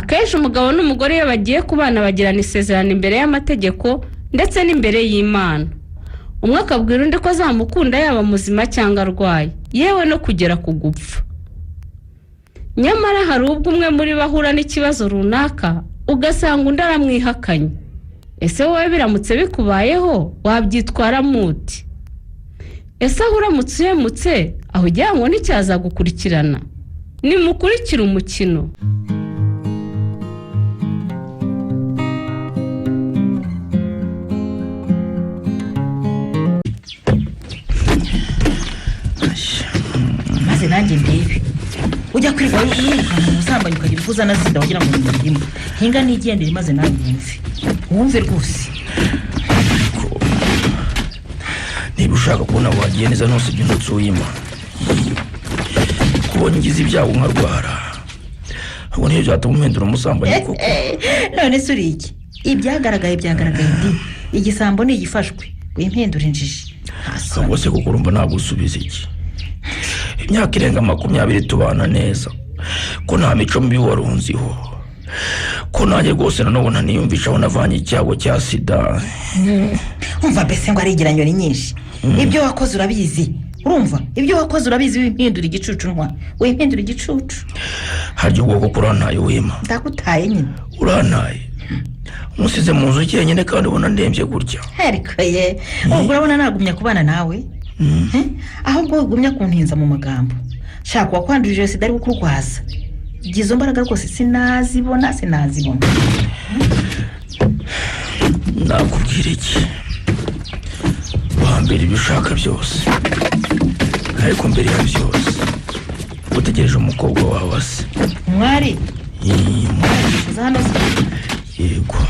akenshi umugabo n'umugore iyo bagiye kubana bagirana isezerano imbere y'amategeko ndetse n'imbere y'Imana. Umwe akabwira undi ko azamukunda yaba muzima cyangwa arwaye, yewe no kugera ku gupfa. Nyamara hari ubwo umwe muri bahura n'ikibazo runaka ugasanga undi aramwihakanye. Ese wowe biramutse bikubayeho wabyitwara muti? Ese aho uramutse uhemutse aho ugira ngo n'icyaza gukurikirana? Nimukurikira umukino. Maze nanjye ndebe ujya kwiga yirukana umusambanyi ukagira ufuza na sida wagira ngo ndimo hinga nigendere maze nawe wumve rwose. Niba ushaka kubona wagiye neza nose ibyo ntutsuyima kubona ngize ibyago nkarwara ubwo niyo byatuma umpendura umusambanyi koko. None se uri iki? Ibyagaragaye ndi igisambo ni igifashwe wimpendura injiji. Ubwo se kuko urumva nagusubiza iki? Imyaka irenga 20 tubana neza ko nta mico mbi warunziho ko nanjye rwose nanone niyumvisha aho navanye icyago cya sida. Umva bese ngo arigeranya ni nyinshi. Ibyo wakoze urabizi. Urumva ibyo wakoze urabizi wimpendura igicucu ntwa wimpendura igicucu. Haryo ubwo kurantaye wema. Ndakutaye nyine. Urantaye umusize mu nzu cyenyine kandi ubona ndembye gutya. Ariko ye ubwo urabona nagumya kubana nawe. Ahubwo ugumya kuntinza mu magambo. Shaka wakwandurije sida ari gukurwaza. Gizo mbaraga rwose sinazibona. Nakubwira iki? Wambere ibishaka byose. Ariko mbere ya byose utegereje umukobwa wawe se. Mwari? Zano yego.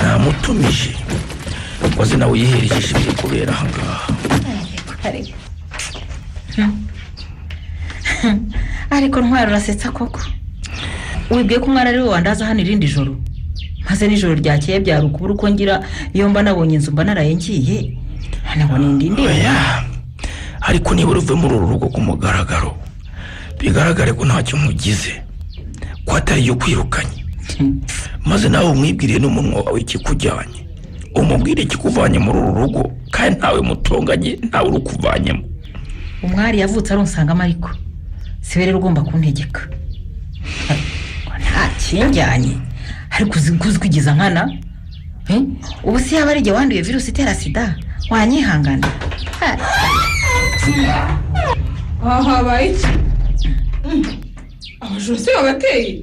Namutumije. Waze nawe yiherekeje ibyo kubera hangaha. Ariko ntwara urasetsa koko. Wibwiye ko umwana ari we wandaza hano irindi joro. Maze nijoro ryakeye byarukubura uko ngira iyo mba nabonye inzu mba narayengiye. Nabona indindi. Ariko niba uruve muri uru rugo ku mugaragaro bigaragare ko ntacyo mugize ko atari yo kwirukanye. Maze nawe umwibwiriye n'umunwa wawe ikikujyanye. Umubwire ikikuvanye muri uru rugo kandi ntawe mutonganye ntawe urukuvanyemo. Umwari yavutse aronsanga mariko. Sibere rugomba kuntegeka. Nta kinjyanye. Ariko uzikwigiza nkana. Ubu si yaba ari jye wanduye virusi itera sida wanyihangana. Aha bayiki. Abajose bagateye.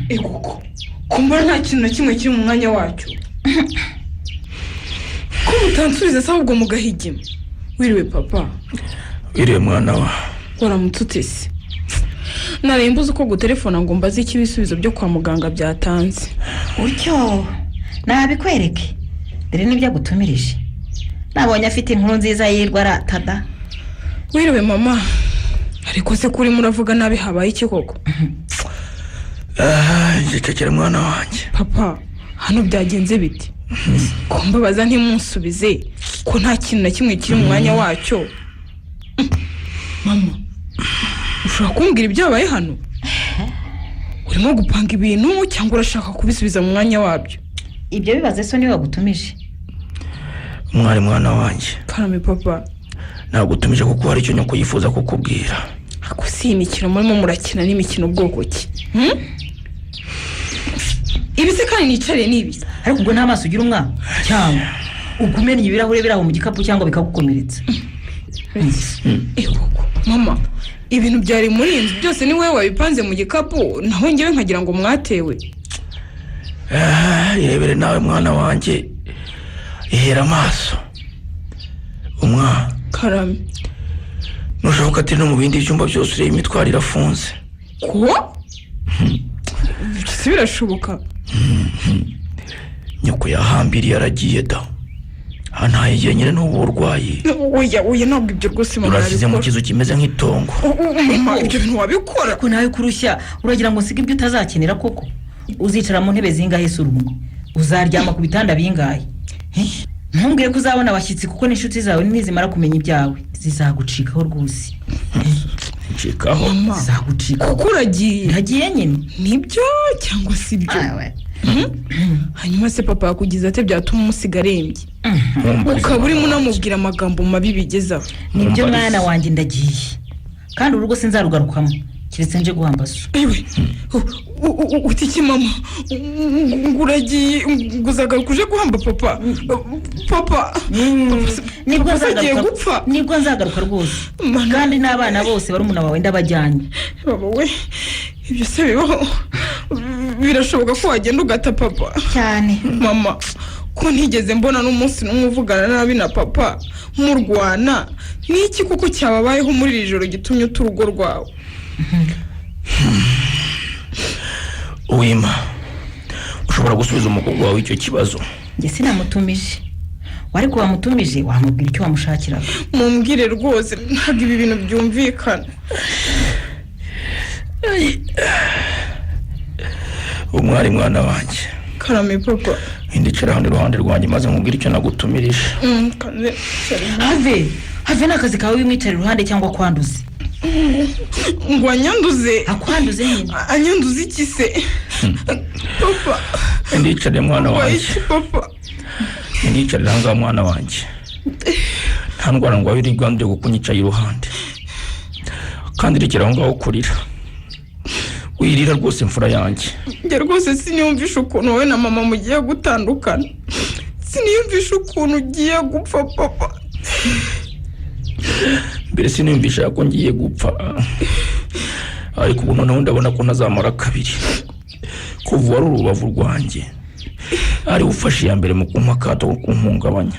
Ekuko. Kumba nta kintu na kimwe kiri mu mwanya wacyo. Ko mutansubiza sabwo mugahigima. Wiriwe papa. Wiriwe mwana wa. Waramututse. Narembuze uko gutelefona ngo mbaze ikibisubizo byo kwa muganga byatanze. Utyo. Nabikwereke. Dere nibyo gutumirije. Nabonye afite inkuru nziza yirwa ratada. Wiriwe mama. Ariko se kuri muravuga nabi habaye iki koko? Njecekera mwana wanjye. Papa, hano byagenze biti? Kumbabaza ntimunsubize ko nta kintu na kimwe kiri mu mwanya wacyo. Mama, ushaka kumbwira ibyabaye hano? Urimo gupanga ibintu cyangwa urashaka kubisubiza mu mwanya wabyo? Ibyo bibaze so niwe wagutumije. Mwari mwana wanjye. Karame papa. Nagutumije kuko hari icyo nyoko yifuza kukubwira. Ako si imikino murimo murakina n'imikino bwoko ki? Ibise kandi nicare nibi. Ariko ubwo nta maso ugira umwana cyangwa ugumenye ibirahure biraho mu gikapu cyangwa bikagukomeretsa. Mama, ibintu byari muri inzu byose ni wewe wabipanze mu gikapu naho ngewe nkagira ngo mwatewe. Yebere nawe mwana wanjye. Ihera amaso. Umwana. Karame. Nushoboka ati no mu bindi byumba byose ureba imitwaro irafunze. Ko? Birashoboka. Nyoko yahambiriye aragiye da. Hana yigiye nyine n'uburwayi. Oya ntabwo ibyo rwose mama. Urasize mu kizu kimeze nk'itongo. Mama ibyo bintu wabikora ko nawe kurushya uragira ngo sige ibyo utazakenera koko. Uzicara mu ntebe zingahe surumwe. Uzaryama ku bitanda bingahe. Ntumbwire ko uzabona abashyitsi kuko n'inshuti zawe nizimara kumenya ibyawe zizagucikaho rwose. zizagucikaho. zagucika kuko uragiye ntagiye nyine nibyo cyangwa si ibyo hanyuma se papa yakugize ate byatuma umusiga arembye ukaba urimo unamubwira amagambo mabi bigezaho nibyo mwana wanjye ndagiye kandi urugo sinzarugarukamo keretse nje guhambaza ewe utiki mama nguragiye nguzagaruka uje guhamba papa nibwo nzagaruka rwose kandi n'abana bose barumuna bawe ndabajyanye baba we ibyo se bibaho birashoboka ko wagenda ugata papa cyane mama ko ntigeze mbona n'umunsi n'umwe uvugana nabi na papa murwana n'iki kuko cyababayeho muri iri joro gitumye uta urugo rwawe Uwima ushobora gusubiza umukobwa wawe icyo kibazo? njye sinamutumije wari kuba mutumije wamubwira icyo wamushakiraga mumbwire rwose ntabwo ibi bintu byumvikana umwari mwana wanjye karame papa indicara hano iruhande rwanjye maze nkubwire icyo nagutumirije. have n'akazi kawe wimwicara iruhande cyangwa kwanduze ngo anyanduze akwanduze nyine anyanduze iki se papa indicare mwana wanjye papa indicarira ngaho mwana wanjye nta ndwara ngo wabiri rwanda yo kukunyicaye iruhande kandi rekera aho ngaho kurira wirira rwose mfura yanjye njye rwose siniyumvisha ukuntu wowe na mama mugiye gutandukana siniyumvisha ukuntu ugiye gupfa papa mbere siniyumvisha ko ngiye gupfa ariko ubu noneho ndabona ko ntazamara kabiri kuva wari urubavu rwanjye ari ufashe iya mbere mu kumpa akato ko kumpungabanya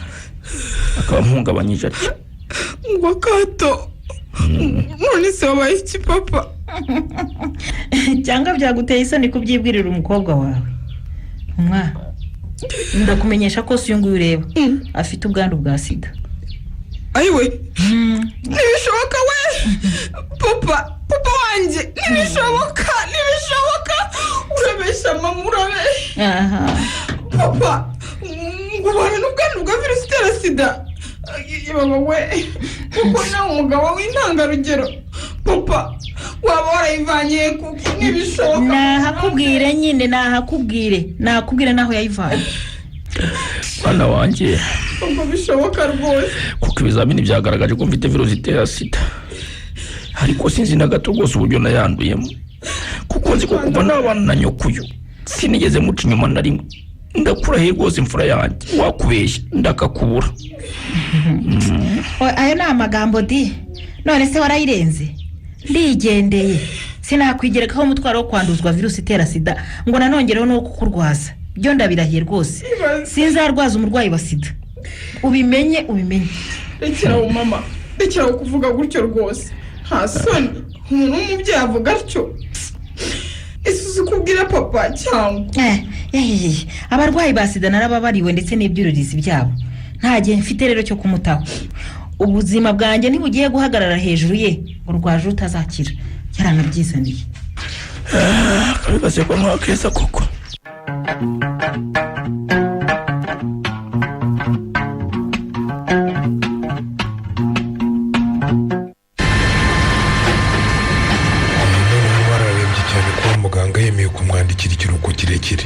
akaba mpungabanyije ati ngo akato none se wabaye iki papa cyangwa byaguteye isoni kubyibwirira umukobwa wawe umwana ndakumenyesha ko si uyu nguyu ureba afite ubwandu bwa sida ayiwe ntibishoboka we papa wanjye ntibishoboka urabeshya mama urabeshya papa ngo ubane n'ubwandu bwa virusi itera sida baba we kuko nawe umugabo w'intangarugero papa waba warayivanye kuko ntibishoboka nakubwire naho yayivanye mwana wanjye ubwo bishoboka rwose kuko ibizamini byagaragaje ko mfite virusi itera sida ariko sinzi na gato rwose uburyo nayanduyemo kuko nzi ko kuva n'abana na nyokuyo sinigeze muca inyuma na rimwe ndakurahiye rwose imfura yanjye wakubeshya ndakakubura ayo ni amagambo di none se warayirenze ndigendeye sinakwigerekaho umutwaro wo kwanduzwa virusi itera sida ngo nanongereho no kukurwaza byo ndabirahiye rwose sinzarwaza umurwayi wa sida ubimenye rekeraho mama rekeraho kuvuga gutyo rwose nta soni umuntu w'umubyeyi avuga atyo ese uzi kubwira papa cyangwa abarwayi ba sida narababariwe ndetse n'ibyuririzi byabo nta gihe mfite rero cyo kumutaho ubuzima bwanjye ntibugiye guhagarara hejuru ye ngo rwaje utazakira yaranabyizaniye kabibase ko mwakeza koko muganga yemeye kumwandikira ikiruhuko kirekire.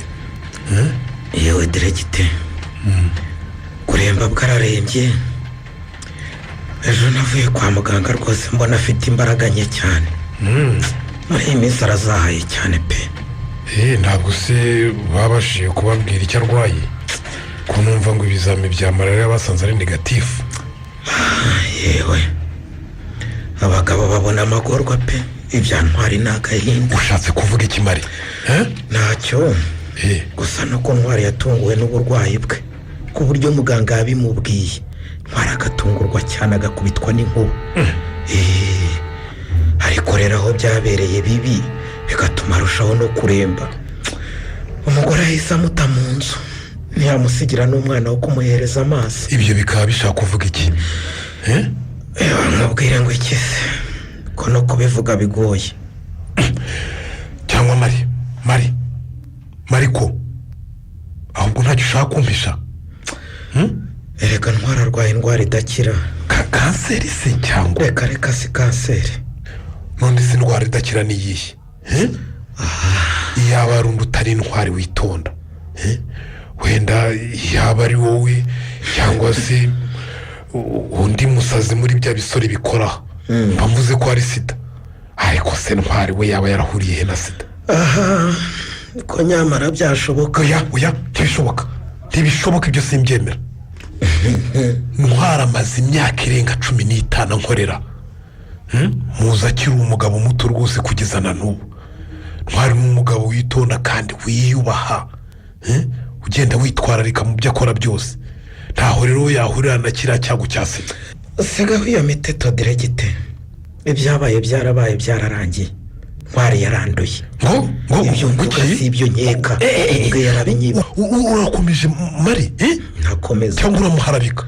yewe diregite kuremba bwararembye ejo navuye kwa muganga rwose mbona afite imbaraga nke cyane muri iyi minsi arazahaye cyane pe ntabwo se babashije kubabwira icyo arwaye ko numva ngo ibizami bya malariya basanze ari negatifu. yewe abagabo babona amagorwa pe ibya ntwari ni agahinda. ushatse kuvuga ikimari? ntacyo gusa nuko ntwari yatunguwe n'uburwayi bwe ku buryo muganga yabimubwiye ntwari agatungurwa cyane agakubitwa n'inkuba. ariko rero aho byabereye bibi bigatuma arushaho no kuremba umugore ahise amuta mu nzu ntiyamusigira n'umwana wo kumuhereza amazi. ibyo bikaba bishaka kuvuga iki? nkubwire ngo iki se ko no kubivuga bigoye. cyangwa mari ko ahubwo ntacyo ushaka kumpisha. erega ntwara arwaye indwara idakira. kanseri se cyangwa? reka si kanseri. none izi ndwara idakira niyihe iyaba ari undi utari intwari witonda wenda yaba ari wowe cyangwa se undi musazi muri bya bisore bikora bavuze ko ari sida ariko se ntwari we yaba yarahuriye he na sida ko nyamara byashoboka oya ntibishoboka ibyo simbyemera ntwara amaze imyaka irenga 15 nkorera muza akiri umugabo muto rwose kugeza na n'ubu ntwari n'umugabo witonda kandi wiyubaha ugenda witwararika mu byo akora byose ntaho rero yahurira na kiriya cyago cya sida sigaho iyo miteto diregite ibyabaye byarabaye byararangiye ntwari yaranduye ibyo mvuga si ibyo nkeka ubwo yarabinyiba urakomeje mari ntakomeza cyangwa uramuharabika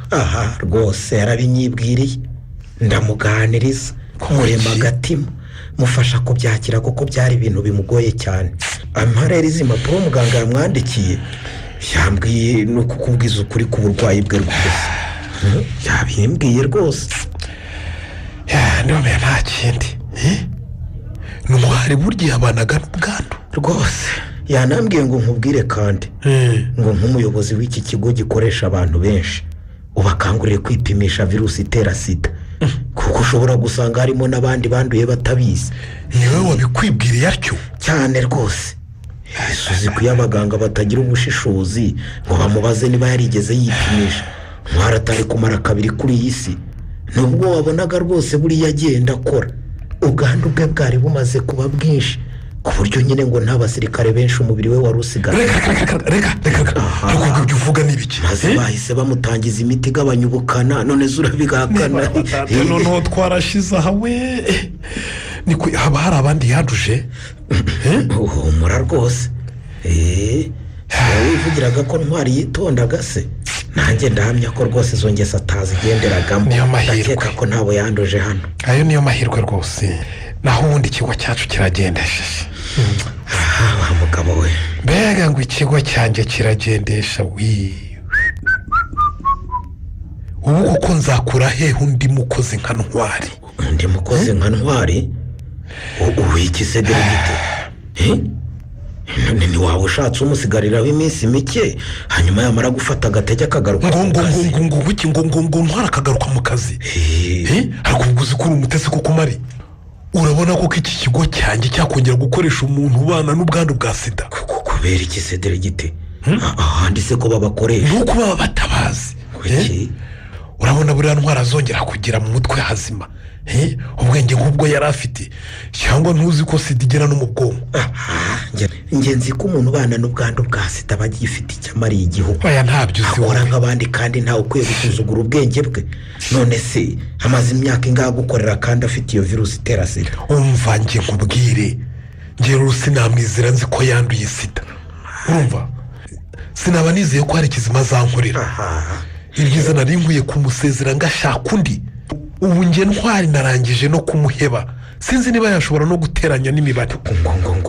rwose yarabinyibwiriye ndamuganiriza murema agatima mufasha kubyakira kuko byari ibintu bimugoye cyane amarere izi mpapuro muganga yamwandikiye yambwiye no kukubwiza ukuri ku burwayi bwe rwose yabimbwiye rwose ndabona nta kindi ntwari burya yabanaga n'ubwandu rwose yanambwiye ngo nkubwire kandi ngo nk'umuyobozi w'iki kigo gikoresha abantu benshi ubakangurire kwipimisha virusi itera sida kuko ushobora gusanga harimo n'abandi banduye batabizi niwe wabikwibwiriye atyo cyane rwose isuzi ko abaganga batagira ubushishozi ngo bamubaze niba yarigeze yipimisha ntwari atari kumara kabiri kuri iyi si nubwo wabonaga rwose buriya agenda akora ubwandu bwe bwari bumaze kuba bwinshi ku buryo nyine ngo nta basirikare benshi umubiri we wari usigaye reka ibyo uvuga ni ibiki maze bahise bamutangiza imiti igabanya ubukana none zurabigahakana noneho twarashize aha we haba hari abandi yanduje uhumura rwose wivugiraga ko ntwari yitondaga se nanjye ndahamya ko rwose izo ngeso atazigenderagamo ndakeka ko ntabo yanduje hano ayo niyo mahirwe rwose naho ubundi ikigo cyacu kiragendesheje wa mugabo we mbega ngo ikigo cyanjye kiragendesha ubu kuko nzakura hehe undi mukozi nka ntwari undi mukozi nka ntwari uwikize derigite ntiwaba ushatse umusigariraho iminsi mike hanyuma yamara gufata agatege akagaruka mu kazi ngo ntwara akagaruka mu kazi ariko ubwo uzi ko uri umutesi kuko mari urabona ko iki kigo cyanjye cyakongera gukoresha umuntu ubana n'ubwandu bwa sida kubera iki se derigite ahandi se ko babakoresha ni uko baba batabazi urabona buriya ntwara azongera kugira mu mutwe hazima ubwenge nk'ubwo yari afite cyangwa ntuzi ko sida igera no mu bwonko ngenzi ko umuntu ubana n'ubwandu bwa sida aba agifite icyo amariye igihugu aya ntabyo uzi akora nk'abandi kandi ntawe ukwiye gusuzugura ubwenge bwe none se amaze imyaka ingahe agukorera kandi afite iyo virusi itera sida umva njye nkubwire ngero sinamwizera nzi ko yanduye sida urumva sinaba nizeye ko hari ikizima azankorera ibyiza nari nkwiye kumusezera ngashaka undi ubu njye ntwari narangije no kumuheba sinzi niba yashobora no guteranya n'imibare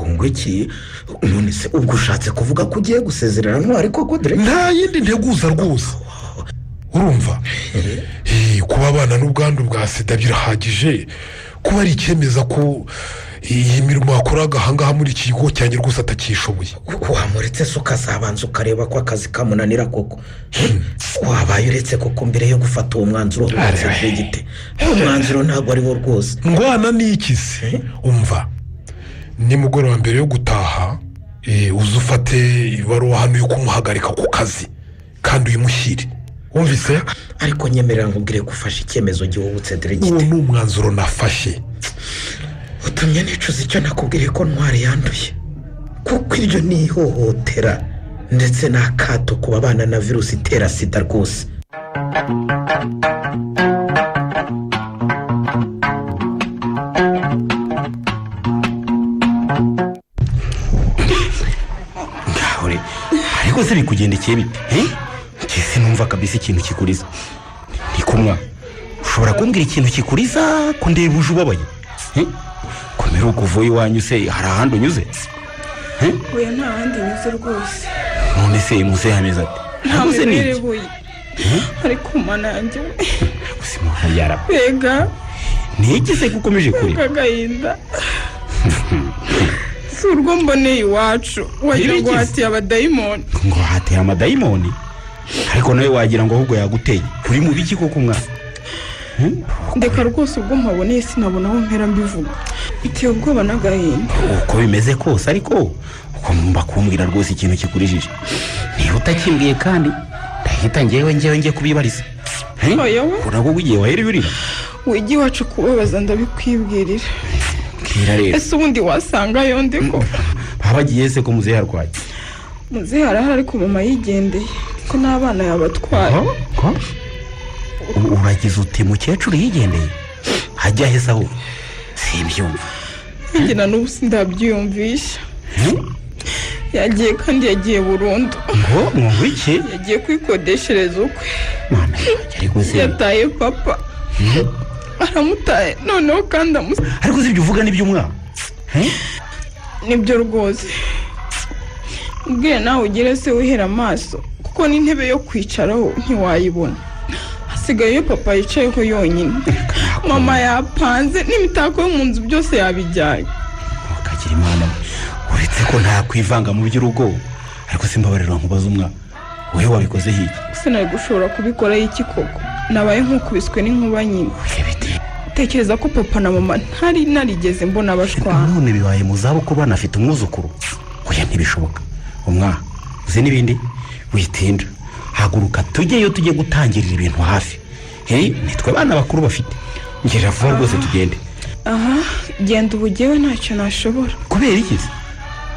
ngo iki none se ubwo ushatse kuvuga ko ugiye gusezerera ntwari koko dore nta yindi nteguza rwose urumva kuba abana n'ubwandu bwa sida birahagije kuba ari icyemeza ko iyi mirimo wakoraga ahangaha muri iki kigo cyanjye rwose atakishoboye wamuretse se ukazabanza ukareba ko akazi kamunanira koko wabaye uretse koko mbere yo gufata uwo mwanzuro w'umunsi gite uwo mwanzuro ntabwo ari wo rwose ngwana n'iki se umva nimugoroba mbere yo gutaha uze ufate ibaruwa hano yo kumuhagarika ku kazi kandi uyimushyire wumvise ariko nyemerera nkubwire gufasha icyemezo gihubutse derigite uwo ni umwanzuro nafashe utumye nicuza icyo nakubwiriye ko ntwari yanduye kuko iryo ni ihohotera ndetse n'akato ku babana na virusi itera sida rwose ariko se bikugendekeye bite ese numva kabisa ikintu kikuriza ni kumwa ushobora kumbwira ikintu kikuriza ko ndeba uje ubabaye komera ukuvuye iwanyu se hari ahandi unyuze oya nta handi nyuze rwose none se muze hameze ati ntabwo se niki ariko mana yanjye gusa umuntu yarapfa mbega ntigise ko ukomeje kurira agahinda si urwo mboneye iwacu wagira ngo hatiye abadayimoni. ngo hateye amadayimoni ariko nawe wagira ngo ahubwo yaguteye uri mu biki koko mwana? ndeka rwose ubwo mpaboneye sinabona aho mpera mbivuga biteye ubwoba n'agahinda. uko bimeze kose ariko ugomba kumbwira rwose ikintu kikurijije. niba utakimbwiye kandi ndahita ngewe kubibariza. oya we urabwo ugiye wahera urira wigiye iwacu kubabaza ndabikwibwirira. bwira rero. ese ubundi wasanga yonde ko babagiye se ko muzehe arwaye? muzehe arahari ariko mama yigendeye ko n'abana yabatwaye. ko uragize uti mukecuru yigendeye hajya heza aho simbyumva. njye na n'ubu sindabyiyumvisha. yagiye kandi yagiye burundu. ngo iki? yagiye kwikodeshereza ukwe. mwana ariko se yataye papa aramutaye noneho kandi ariko si ibyo uvuga n'iby'umwana? nibyo rwose. ubwire nawe ugere se wihera amaso kuko n'intebe yo kwicaraho ntiwayibona. hasigaye iyo papa yicayeho yonyine. mama yapanze n'imitako yo mu nzu byose yabijyanye. ukagira imana uretse ko nta kwivanga mu by'urugo ariko simbabarira nkubaza umwana wowe wabikoze hiki? sinari gushobora kubikoraho iki koko nabaye nk'ukubiswe n'inkuba nyine. tekereza ko papa na mama ntari narigeze mbona bashwana. none bibaye mu zabukuru banafite umwuzukuru. oya ntibishoboka. umwana uzi n'ibindi witinda haguruka tujyeyo tujye gutangirira ibintu hafi. nitwe bana bakuru bafite ngira vuba rwose tugende. aha genda ubu jyewe ntacyo nashobora. kubera iki?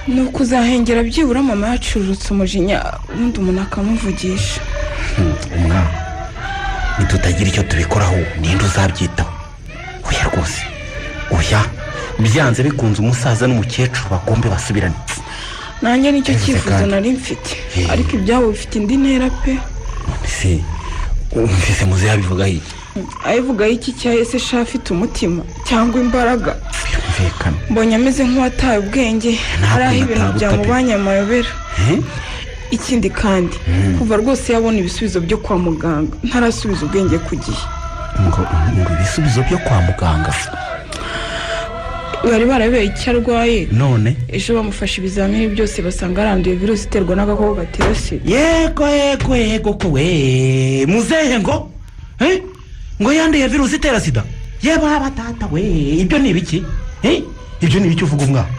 ni ukuzahengera byibura mama yacururutse umujinya ubundi umuntu akamuvugisha. umwana nitutagira icyo tubikoraho ninde uzabyitaho? oya rwose oya byanze bikunze umusaza n'umukecuru bagombe basubirane. nanjye nicyo cyifuzo nari mfite ariko ibyabo bifite indi ntera pe. se umvise muzehe abivugaho iki? abivugaho iki cyahise sha afite umutima cyangwa imbaraga? byumvikana mbonye ameze nk'uwataye ubwenge hari aho ibintu byamubanye amayobera. ikindi kandi kuva rwose yabona ibisubizo byo kwa muganga ntarasubiza ubwenge ku gihe. ngo ibisubizo byo kwa muganga? bari barabeye icyo arwaye none ejo bamufashe ibizamini byose basanga aranduye virusi iterwa n'agakoko gatera sida. yego ko we muzehe ngo ngo yanduye virusi itera sida? yeba tata we ibyo ni ibiki? ibyo ni ibiki uvuga umwana?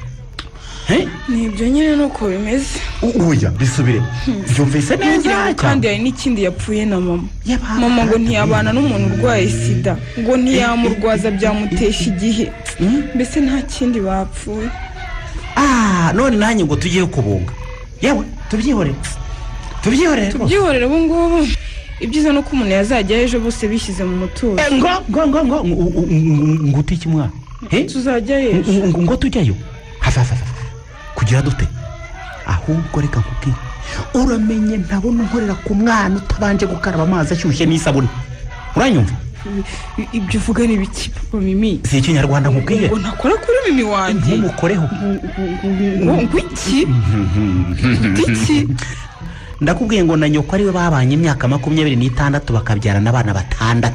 ni ibyo nyine nuko bimeze. oya bisubire byumvise neza. kandi hari n'ikindi yapfuye na mama. mama ngo ntiyabana n'umuntu urwaye sida ngo ntiyamurwaza byamutesha igihe. mbese nta kindi bapfuye. none nanjye ngo tugiye kubunga yewe tubyihorere ubu ngubu. ibyiza nuko umuntu yazajya ejo bose bishyize mu mutuzo. ngo utike umwana tuzajya ejo ngo tujyayo hafa kugira dute? ahubwo reka nkubwire uramenye ntabona unkorera ku mwana utabanje gukaraba amazi ashyushye n'isabune. uranyumva? ibyo uvuga ni biki papa Mimi? si ikinyarwanda nkubwiye ngo ntakora kuri Mimi wanjye. ntumukoreho. ngo iki ndakubwiye ngo na nyoko ariwe babanye imyaka 26 bakabyarana abana 6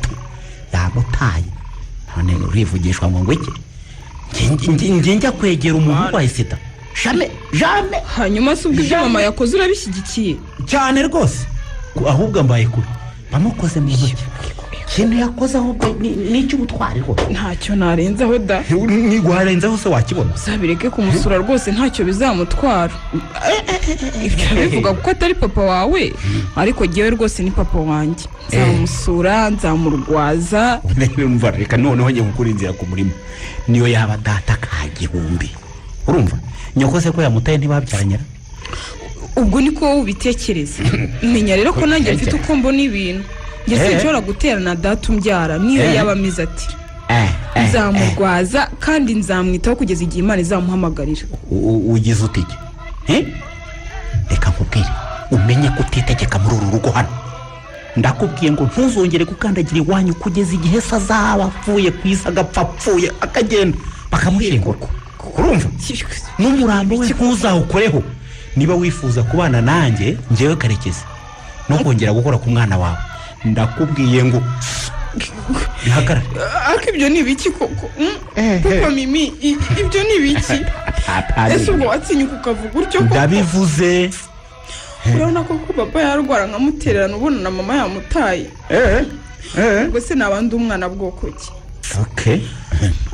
yamutaye. none urivugishwa ngo iki? njya kwegera umuntu urwaye sida? jamais. hanyuma se ubwo ibyo mama yakoze urabishyigikiye? cyane rwose ahubwo mbaye kure bamukoze mu ntoki. ikintu yakoze ahubwo ni icy'ubutwari rwose. ntacyo narenzaho da. niguharenzaho se wakibona? uzabireke kumusura rwose ntacyo bizamutwara. ibyo bivuga kuko atari papa wawe ariko jyewe rwose ni papa wanjye. nzamusura nzamurwaza. mva reka noneho njye gukura inzira ku murima niyo yaba data ka gihumbi. urumva nyoko se ko yamutaye ntibabyaranyira? ubwo niko wowe ubitekereza. menya rero ko nanjye mfite uko mbona ibintu. njye sinshobora guterana data umbyara niyo yaba ameze ati. nzamurwaza kandi nzamwitaho kugeza igihe Imana izamuhamagarira. ugize utike? reka nkubwire umenye ko utitegeka muri uru rugo hano. ndakubwiye ngo ntuzongere gukandagira iwanyu kugeza igihe se azaba apfuye ku isi agapfa apfuye akagenda bakamushingura. urumva? n'umurambo we ntuzawukoreho. niba wifuza kubana nanjye njyewe Karekezi no kongera gukora ku mwana wawe ndakubwiye ngo bihagarare. ariko ibyo ni ibiki koko papa mimi ibyo ni ibiki ese ubwo watinyuka ukavuga utyo koko ndabivuze. urabona koko papa yarwara nkamutererana ubona na mama yamutaye ubwo se nabandi umwana bwoko ki okay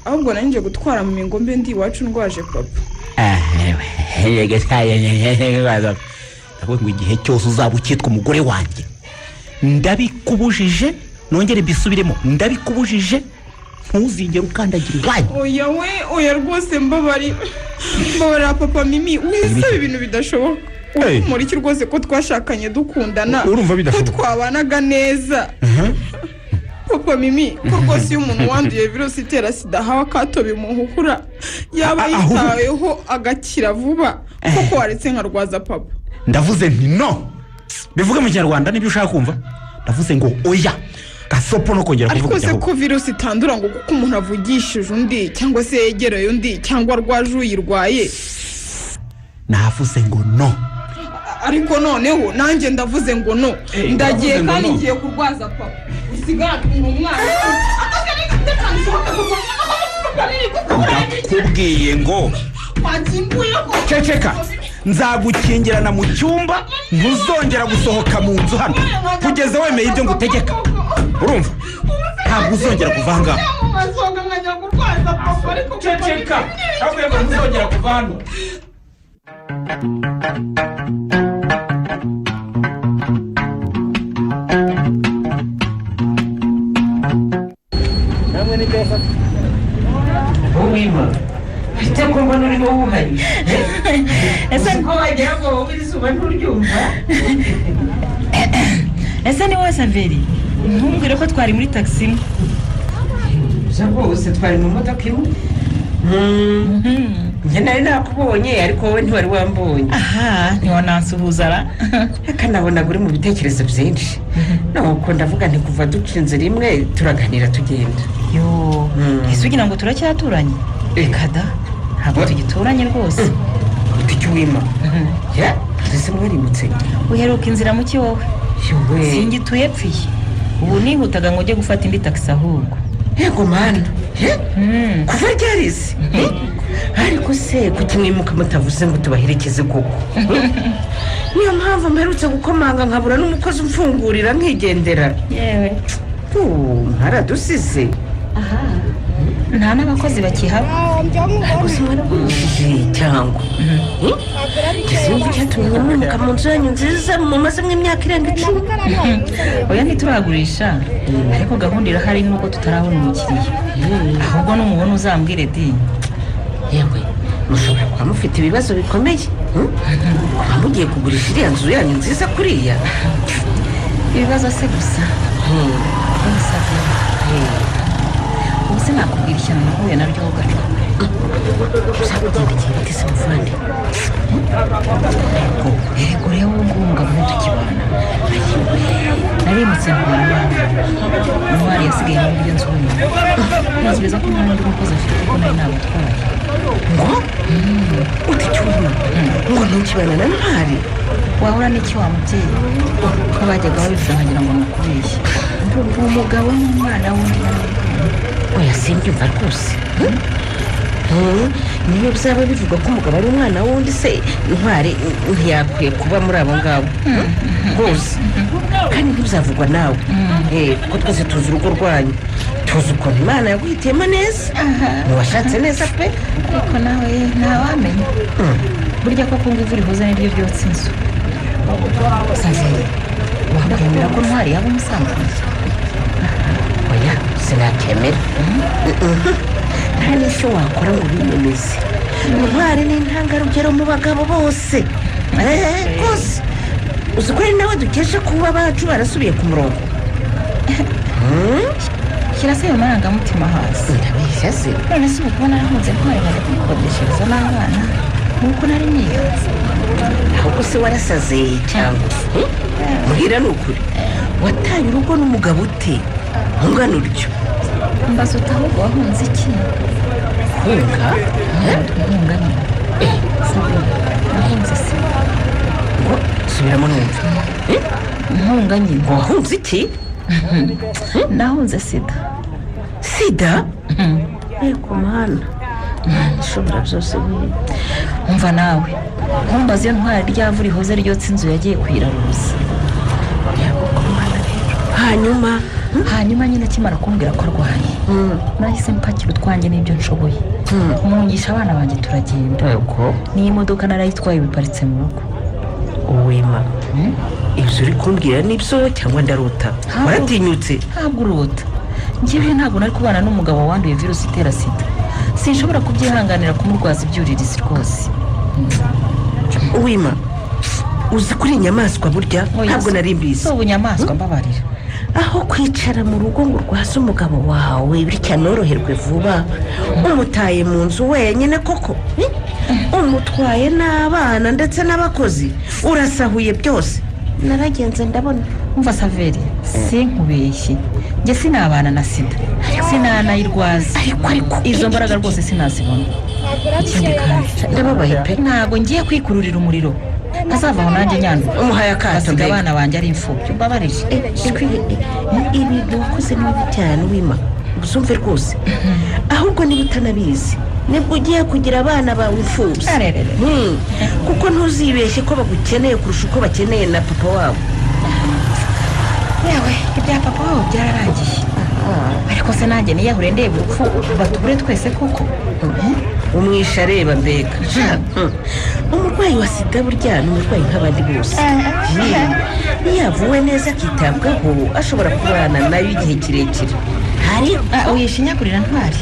ahubwo nanjye gutwara mu mingombe ndi iwacu ndwaje papa ngo igihe cyose uzaba ukitwa umugore wanjye ndabikubujije, nongere mbisubiremo, ndabikubujije, ntuzigere ukandagira iwanyu. oya rwose mbabarira papa mimi wisaba ibintu bidashoboka. muri iki rwose ko twashakanye dukundana ko twabanaga neza papa mimi ko rwose iyo umuntu wanduye virusi itera sida hawa akato bimuhukura yaba yitaweho agakira vuba kuko waretse nkarwaza papa. ndavuze nti no, bivuge mu kinyarwanda nibyo ushaka kumva. ndavuze ngo oya gasopo no kongera kuvuga ariko se ko virusi itandura ngo kuko umuntu avugishije undi cyangwa se yegereye undi cyangwa arwaje uyirwaye. navuze ngo no, ariko noneho nanjye ndavuze ngo no, ndagiye kandi ngiye kurwaza papa usigara umwana. ndakubwiye ngo ceceka, nzagukingirana mu cyumba, ntuzongera gusohoka mu nzu hano kugeza wemeye ibyo ngutegeka, urumva? ntabwo uzongera kuva aha ngaha. ceceka, ntabwo ntuzongera kuva hano. namwe ni beza uwima ite ko mbona urimo wuhari ese ko wagira ngo wowe izuba nturyumva. ese ni wowe Saveri ntumbwire ko twari muri taxi imwe. bose twari mu modoka imwe. njye nari nakubonye ariko wowe ntiwari wambonye. aha ntiwanansuhuza ra reka nabonaga uri mu bitekerezo byinshi nuko ndavuga nti kuva duca inzira imwe turaganira tugenda. yo ese ugira ngo turacyaturanye? reka da ntabwo tugituranye rwose. icyo wima ese mwarimutse uheruka inzira muki wowe? singituye pfiye ubu nihutaga ngo ujye gufata indi taxi ahubwo. yego mana kuva ryarize ariko se kuki mwimuka mutavuze ngo tubaherekeze koko? niyo mpamvu mperutse gukomanga nkabura n'umukozi umfungurira nkigendera. yewe mwaradusize. aha nta n'abakozi bakihaba. gusa mwaragusize cyangwa sinzi icyatumye mwimuka mu nzu yanyu nziza mumazemo imyaka irenga 10. oya ntituragurisha ariko gahunda irahari nuko tutarabona umukiriya. ahubwo n'umubona uzambwire di. yewe mushobora kuba mufite ibibazo bikomeye kuba mugiye kugurisha iriya nzu yanyu nziza kuriya. ibibazo se gusa ubu se nakubwira ishyano nahuye naryo ugacupa uzakugendekeye bite se muvande? erego rero ubu ngubu ngabo ntukibana narimutse nkubona intwari yasigaye muri ibyo nzu ntekereza ko nta n'undi mukozi afite kuko nari namutwaye. ngo uti cyuma ngo ntukibana na ntwari? wahora n'iki wa mubyeyi ko bajyaga babivuga nkagira ngo ni ukubeshya. uwo mugabo n'umwana wundi oya simbyumva rwose. niyo byaba bivugwa ko umugabo ari umwana wundi se ntwari ntiyakwiye kuba muri abo ngabo rwose kandi ntibizavugwa nawe kuko twese tuzi urugo rwanyu, tuzi ukuntu Imana yaguhitiyemo neza, ntiwashatse neza pe. ariko nawe ntawamenya burya koko ngo ivu rihoze niryo ryotsa inzu. Saveri wakwemera ko ntwari yaba umusambanyi? oya sinakemera. nta n'icyo wakora ngo ubiyemeze. intwari ni intangarugero mu bagabo bose rwose. uzi ko ari nawe dukesha kuba bacu barasubiye ku murongo. shyira se ayo marangamutima hasi. ndabeshya se? none se ubu kubona nahunze ntwari nkajya kwikodeshereza n'abana nuko nari niga. ahubwo se warasaze cyangwa muhira ni ukuri wataye urugo n'umugabo ute ungana uryo? mbaza utahubwo wahunze iki? hunga hunga nyine nahunze se. ngo subiramo numva. hunga nyine ngo wahunze iki? nahunze sida. sida yego mana ishobora byose umva nawe nkumbaze iyo ntwari ryavu rihoze ryotse inzu yagiye kuyiraruza. hanyuma nyine akimara kumbwira ko arwaye nahise mpakira utwanjye n'ibyo nshoboye mungisha abana banjye turagenda. n'iyi modoka narayitwaye biparitse mu rugo. uwima ibyo uri kumbwira nibyo cyangwa ndarota waratinyutse? ntabwo urota, njyewe ntabwo nari kubana n'umugabo wanduye virusi itera sida. sinshobora kubyihanganira kumurwaza ibyuririzi rwose. uwima uzi kuri inyamaswa burya ntabwo nari mbizi. si ubunyamaswa mbabarira. aho kwicara mu rugo ngo urwaze umugabo wawe bityo anoroherwe vuba umutaye mu nzu wenyine koko umutwaye n'abana ndetse n'abakozi urasahuye byose. naragenze ndabona. umva Saveri sinkubeshye njye sinabana na sida sinanayirwaza ariko izo mbaraga rwose sinazibona. ikindi kandi ndababaye pe ntabwo ngiye kwikururira umuriro azavaho nanjye nyandura umuhaye akato asiga abana banjye ari imfubyi mbabarije. ibintu wakoze ni bibi cyane wima uzumve rwose ahubwo niba utanabizi nibwo ugiye kugira abana bawe imfubyi kuko ntuzibeshye ko bagukeneye kurusha uko bakeneye na papa wabo. yewe ibya papa wabo byararangiye ariko se nanjye niyahure ndeba urupfu batubure twese koko. umwisha areba mbega umurwayi wa sida burya ni umurwayi nk'abandi bose. iyo avuwe neza akitabwaho ashobora kubana nayo igihe kirekire. uyishinyagurira ntwari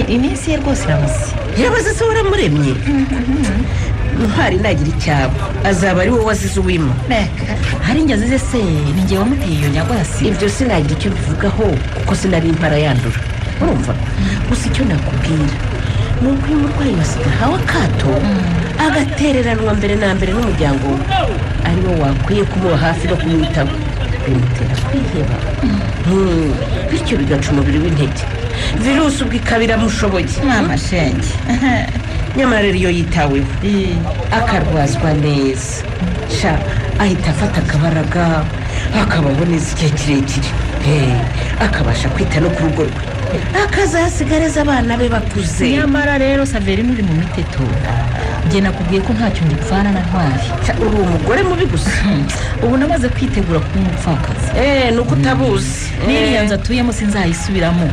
iminsi ye rwose iramuze. yabaze se waramuremye ntwari nagira icyabo azaba ari wowe wazize uwima. hari njye azize se ni njye wamuteye iyo nyago ya sida. ibyo sinagira icyo bivugaho kuko sinari impara yandura urumva. gusa icyo nakubwira ni uko uyu murwayi wa sida ahawe akato agatereranwa mbere na mbere n'umuryango we ari wo wakwiye kumuba hafi no kumwitaho bimutera kwiheba bityo bigaca umubiri w'intege virusi ubwo ikaba iramushoboye. mama shenge nyamara rero iyo yitaweho akarwazwa neza ahita afata akabaraga akabaho neza igihe kirekire akabasha kwita no ku rugo rwe akazasigareza abana be bakuze. nyamara rero Saveri uri mu miteto njye nakubwiye ko ntacyo ngipfana na ntwari. uri umugore mubi gusa ubu namaze kwitegura kuba umupfakazi. ni uko utabuzi n'iriya nzu atuyemo sinzayisubiramo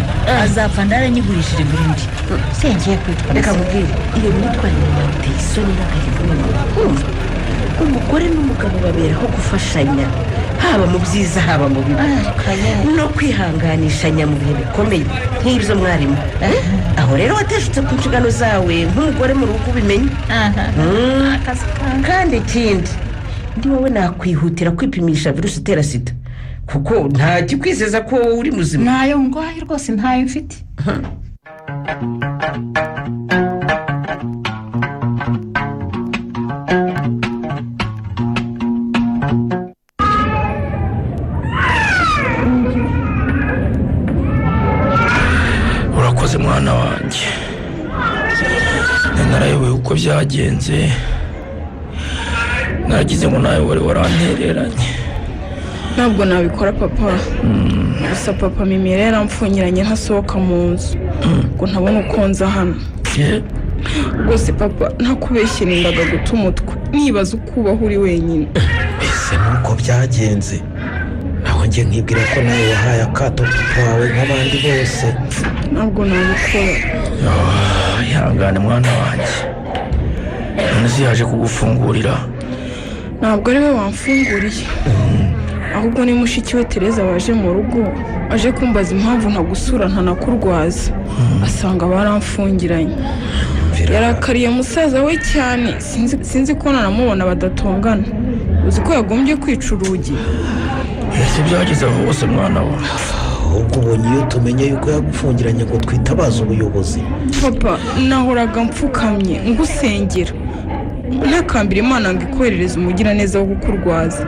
azapfa ndaranyigurishije burindi sengiye kwitwa. reka mubwire iyo myitwarire yawe iteye isoni n'agahinda. umugore n'umugabo baberaho gufashanya haba mu byiza haba mu bibi no kwihanganishanya mu bihe bikomeye nk'ibyo mwarimu. aho rero wateshutse ku nshingano zawe nk'umugore mu rugo ubimenye. kandi ikindi ndi wowe nakwihutira kwipimisha virusi itera sida kuko nta kikwizeza ko uri muzima. ntayo ndwaye rwose ntayo mfite. urakoze mwana wanjye narayobewe uko byagenze naragize ngo nawe wari warantereranye. ntabwo nabikora papa gusa papa mimi yari yaramfungiranye ntasohoka mu nzu ngo ntabona uko nza hano. rwose papa ntakubeshye nendaga guta umutwe nibaza uko ubaho uri wenyine. ese nuko byagenze naho njye nkibwira ko nawe wahaye akato papa wawe nk'abandi bose. ntabwo nabikora. ihangane mwana wanjye none se yaje kugufungurira? ntabwo ari we wamfunguriye ahubwo ni mushiki we Tereza waje mu rugo aje kumbaza impamvu ntagusura ntanakurwaza asanga baramfungiranye. yarakariye musaza we cyane sinzi ko nanamubona badatongana. uzi ko yagombye kwica urugi. ese byageze aho hose mwana wawe? ahubwo ubonye iyo tumenye yuko yagufungiranye ngo twitabaze ubuyobozi. papa nahoraga mfukamye ngusengera ntakambira imana ngo ikoherereze umugiraneza wo kukurwaza.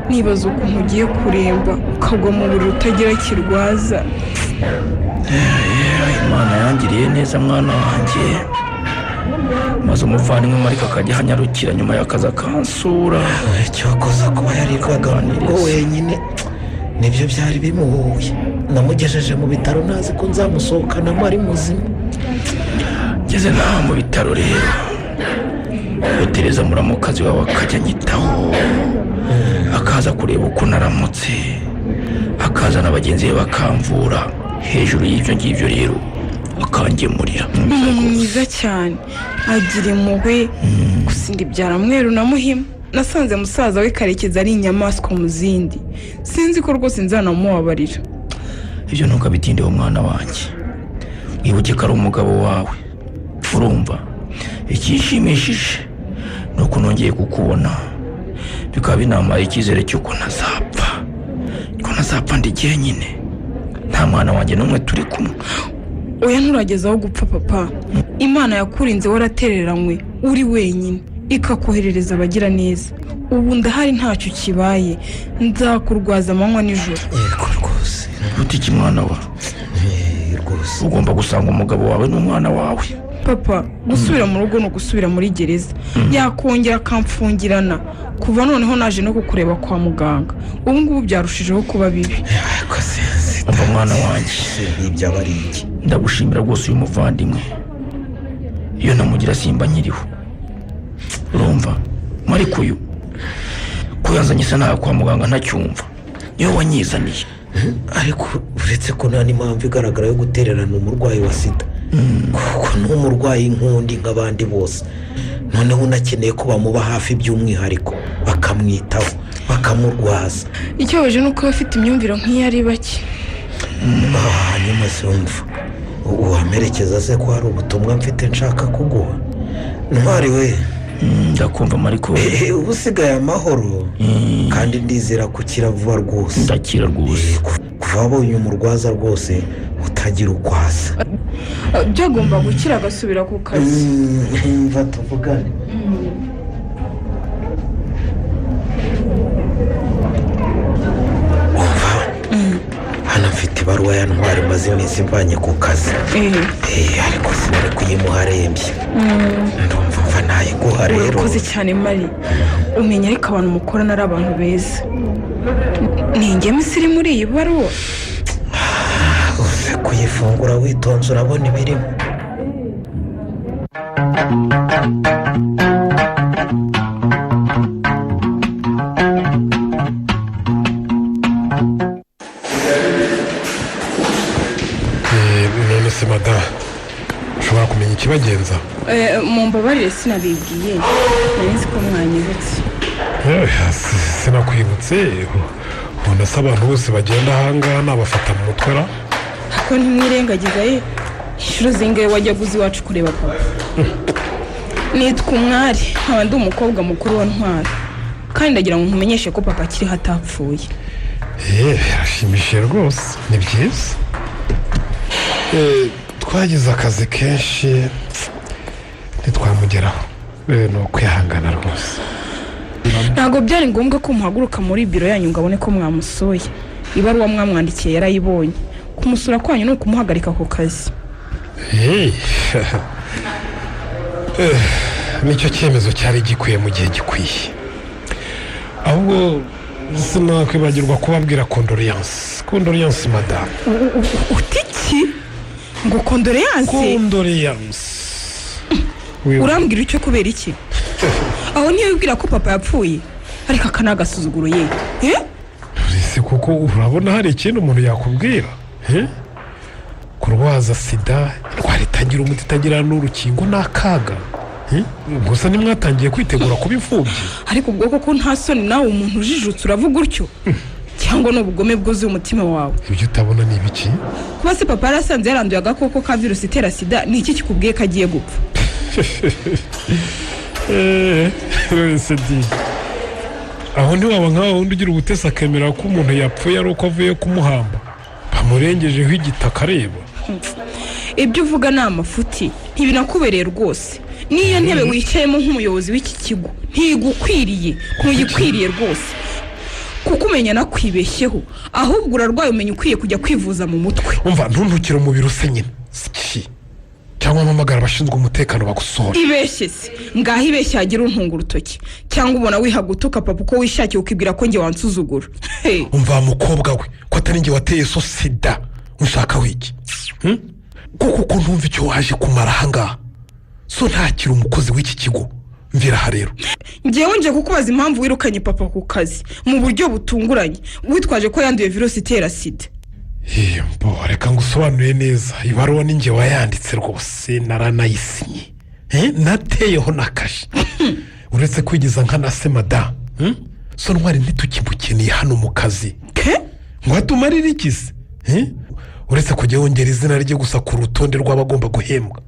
nibaza ukuntu ugiye kuremba ukagwa mu buriri utagira kirwaza. imana yangiriye neza mwana wanjye maze umuvandimwe marika akajya ahanyarukira nyuma y'akazi akansura. icyo wakoze kuba yarirwaga ubwo wenyine nibyo byari bimuhuye. Namugejeje mu bitaro ntazi ko nzamusohokanamo ari muzima. ngeze naho mu bitaro rero Tereza muramukazi wawe akajya anyitaho, akaza kureba uko naramutse, akazana bagenzi be bakamvura. Hejuru y'ibyo ngibyo rero akangemurira. mwiza cyane, agira impuhwe. gusa indi byaramweru na Muhima. nasanze musaza we Karekezi ari inyamaswa mu zindi. sinzi ko rwose nzanamubabarira. Ibyo ntukabitindeho mwana wanjye, wibuke ko ari umugabo wawe. Urumva icyishimishije ni uko nongeye kukubona, bikaba binamaye icyizere cy'uko ntazapfa ndi jyenyine, nta mwana wanjye n'umwe turi kumwe. oya nturagezaho gupfa papa. imana yakurinze waratereranywe uri wenyine, ikakoherereza abagira neza. ubu ndahari ntacyo kibaye, nzakurwaza amanywa nijoro. Yego rwose. Utiki mwana wa rwose ugomba gusanga umugabo wawe n'umwana wawe. papa, gusubira mu rugo ni ugusubira muri gereza. yakongera akamfungirana. kuva noneho naje no kukureba kwa muganga, ubu ngubu byarushijeho kuba bibi. umva mwana wanjye, ibyo aba ari iki? ndagushimira rwose uyu muvandimwe, iyo namugira simba nkiriho. urumva mariko uyu ko yazanye isa nawe kwa muganga ntacyumva, niyo wanyizaniye. ariko uretse ko nta n'impamvu igaragara yo gutererana umurwayi wa sida, kuko ni umurwayi nk'undi nk'abandi bose. noneho unakeneye ko bamuba hafi by'umwihariko, bakamwitaho bakamurwaza. icyobeje ni uko aba afite imyumvire nk'iyo ari bake. hanyuma se wumva uwamerekeza se ko hari ubutumwa mfite nshaka kuguha? ntwari we, ndakumva mariko. ubu usigaye amahoro kandi ndizera ko ukira vuba rwose. ndakira rwose. kuva wabonye umurwaza rwose utagira ukwasa. byagomba gukira agasubira ku kazi. mva tuvugane. hano mfite ibaruwa ya Ntwari maze iminsi mvanye ku kazi. ariko sinari kuyimuha arembye. ndumva mva nayiguha rero. urakoze cyane Mari. umenya ariko abantu mukorana ari abantu beza. ni ingemu iri muri iyi baruwa. uze kuyifungura witonze urabona ibirimo. none se madamu ushobora kumenya ikibagenza? mumbabarire sinabibwiye, nari nzi ko mwanyibutse. sinakwibutse. ubona se abantu bose bagenda ahangaha nabafata mu mutwe ra? ariko ntimwirengagiza ye, inshuro zingahe wajya guza iwacu kureba papa? nitwa Umwari, nkaba ndi umukobwa mukuru wa Ntwari, kandi ndagira ngo nkumenyeshe ko papa akiriho atapfuye. birashimishije rwose, ni byiza. twagize akazi kenshi ntitwamugeraho, ni ukwihangana rwose. ntabwo byari ngombwa ko muhaguruka muri biro yanyu ngo abone ko mwamusoye. ibaruwa mwamwandikiye yarayibonye. kumusura kwanyu ni ukumuhagarika ku kazi. nicyo cyemezo cyari gikwiye mu gihe gikwiye. ahubwo sinakwibagirwa kubabwira kondoleyanse madamu. utiki ngo kondoleyanse? urambwira icyo kubera iki? aho niyo wibwira ko papa yapfuye, ariko aka ni agasuzuguro ye. ese kuko urabona hari ikintu umuntu yakubwira? kurwaza sida, indwara itagira umuti itagira n'urukingo, ni akaga. gusa nimwatangiye kwitegura kuba imfubyi. ariko ubwo koko nta soni nawe umuntu ujijutse uravuga utyo? cyangwa ni ubugome bwuzuye umutima wawe? ibyo utabona ni ibiki? kuba se papa yarasanze yaranduye agakoko ka virusi itera sida, ni iki kikubwiye ko agiye gupfa? wese di aho ntiwaba nk'aho wundi ugira ubutesi akemera ko umuntu yapfuye ari uko avuye kumuhamba, bamurengejeho igitaka areba. ibyo uvuga ni amafuti, ntibinakubereye rwose. n'iyo ntebe wicayemo nk'umuyobozi w'iki kigo ntigukwiriye, ntuyikwiriye rwose, kuko umenya nakwibeshyeho. ahubwo urarwaye, umenya ukwiye kujya kwivuza mu mutwe. umva ntuntukire umubiri use nyine. cyangwa mpamagara abashinzwe umutekano bagusohora. ibeshye se ngaho ibeshye yagira untunga urutoki cyangwa ubona wihagutuka papa uko wishakiye ukibwira ko njye wansuzugura. umva mukobwa we ko atari njye wateye so sida ushaka wiki kuko ntumva icyo waje kumara ahangaha so ntakiri umukozi w'iki kigo mvira aha rero. ngewe nje kukubaza impamvu wirukanye papa ku kazi mu buryo butunguranye witwaje ko yanduye virusi itera sida. reka ngusobanurire neza ibaruwa ni njye wayanditse rwose naranayisinye nateyeho n'akashi uretse kwigiza nkana se mada so ntwari ntitukimukeneye hano mu kazi ngo atumarire ikize uretse kujya wongera izina rye gusa ku rutonde rw'abagomba guhembwa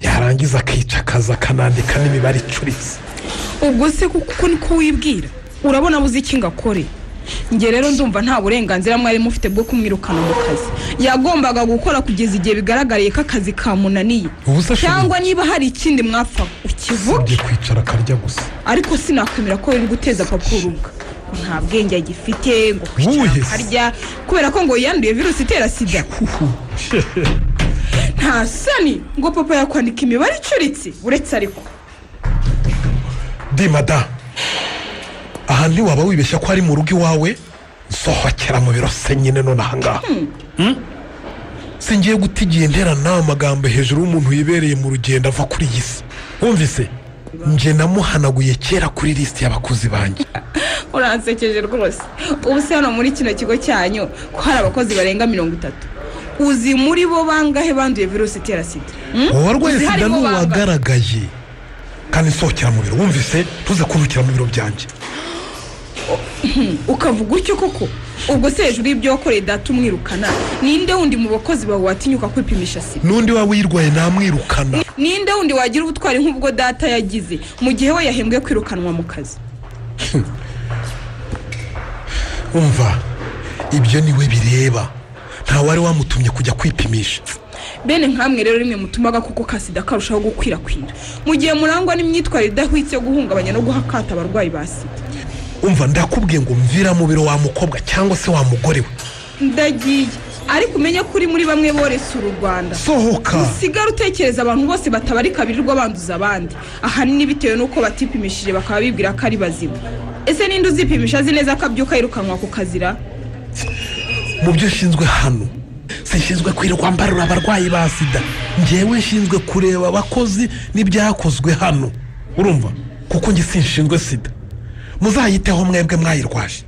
yarangiza akica akazi akanandika n'imibare icuritse. ubwo se kuko niko wibwira urabona abuze iki ngakore. njye rero ndumva nta burenganzira mwari mufite bwo kumwirukana mu kazi yagombaga gukora kugeza igihe bigaragariye ko akazi kamunaniye cyangwa niba hari ikindi mwapfa ukivuge. kwicara akarya gusa ariko sinakwemera ko wiri guteza papa urubwa nta bwenge agifite ngo kwicara akarya kubera ko ngo yanduye virusi itera sida. nta sani ngo papa yakwandika imibare icuritse uretse ariko di mada aha ntiwaba wibeshya ko ari mu rugo iwawe nsohokera mu biro se nyine none ahangaha singiye guta igihe nterana amagambo hejuru y'umuntu wibereye mu rugendo ava kuri iyi si wumvise njye namuhanaguye kera kuri lisiti y'abakozi banjye. uransekeje rwose ubu se hano muri kino kigo cyanyu ko hari abakozi barenga 30 uzi muri bo bangahe banduye virusi itera sida. uwarwaye sida n'uwagaragaye kandi nsohokera mu biro wumvise tuze kuntukira mu biro byanjye. ukavuga utyo koko ubwo se hejuru y'ibyo wakoreye data umwirukana ninde wundi mu bakozi bawe watinyuka kwipimisha sida. n'undi waba uyirwaye namwirukana. ninde wundi wagira ubutwari nk'ubwo data yagize mu gihe we yahembwe kwirukanwa mu kazi. umva ibyo niwe bireba nta wari wamutumye kujya kwipimisha. bene nkamwe rero rimwe mutumaga kuko kasida karushaho gukwirakwira mu gihe murangwa n'imyitwarire idahwitse yo guhungabanya no guhakata abarwayi ba sida. umva ndakubwiye ngo mvira mu biro wa mukobwa cyangwa se wa mugore we. ndagiye ariko umenye ko uri muri bamwe boretse uru Rwanda. sohoka usigara utekereza abantu bose batabarika birirwa banduza abandi ahanini bitewe n'uko batipimishije bakaba bibwira ko ari bazima. ese ninde uzipimisha azi neza ko abyuka yirukanwa ku kazira. mu byo nshinzwe hano sinshinzwe kwirirwa mbarura abarwayi ba sida njyewe nshinzwe kureba abakozi n'ibyakozwe hano urumva kuko njye sinshinzwe sida muzayiteho mwebwe mwayirwaje.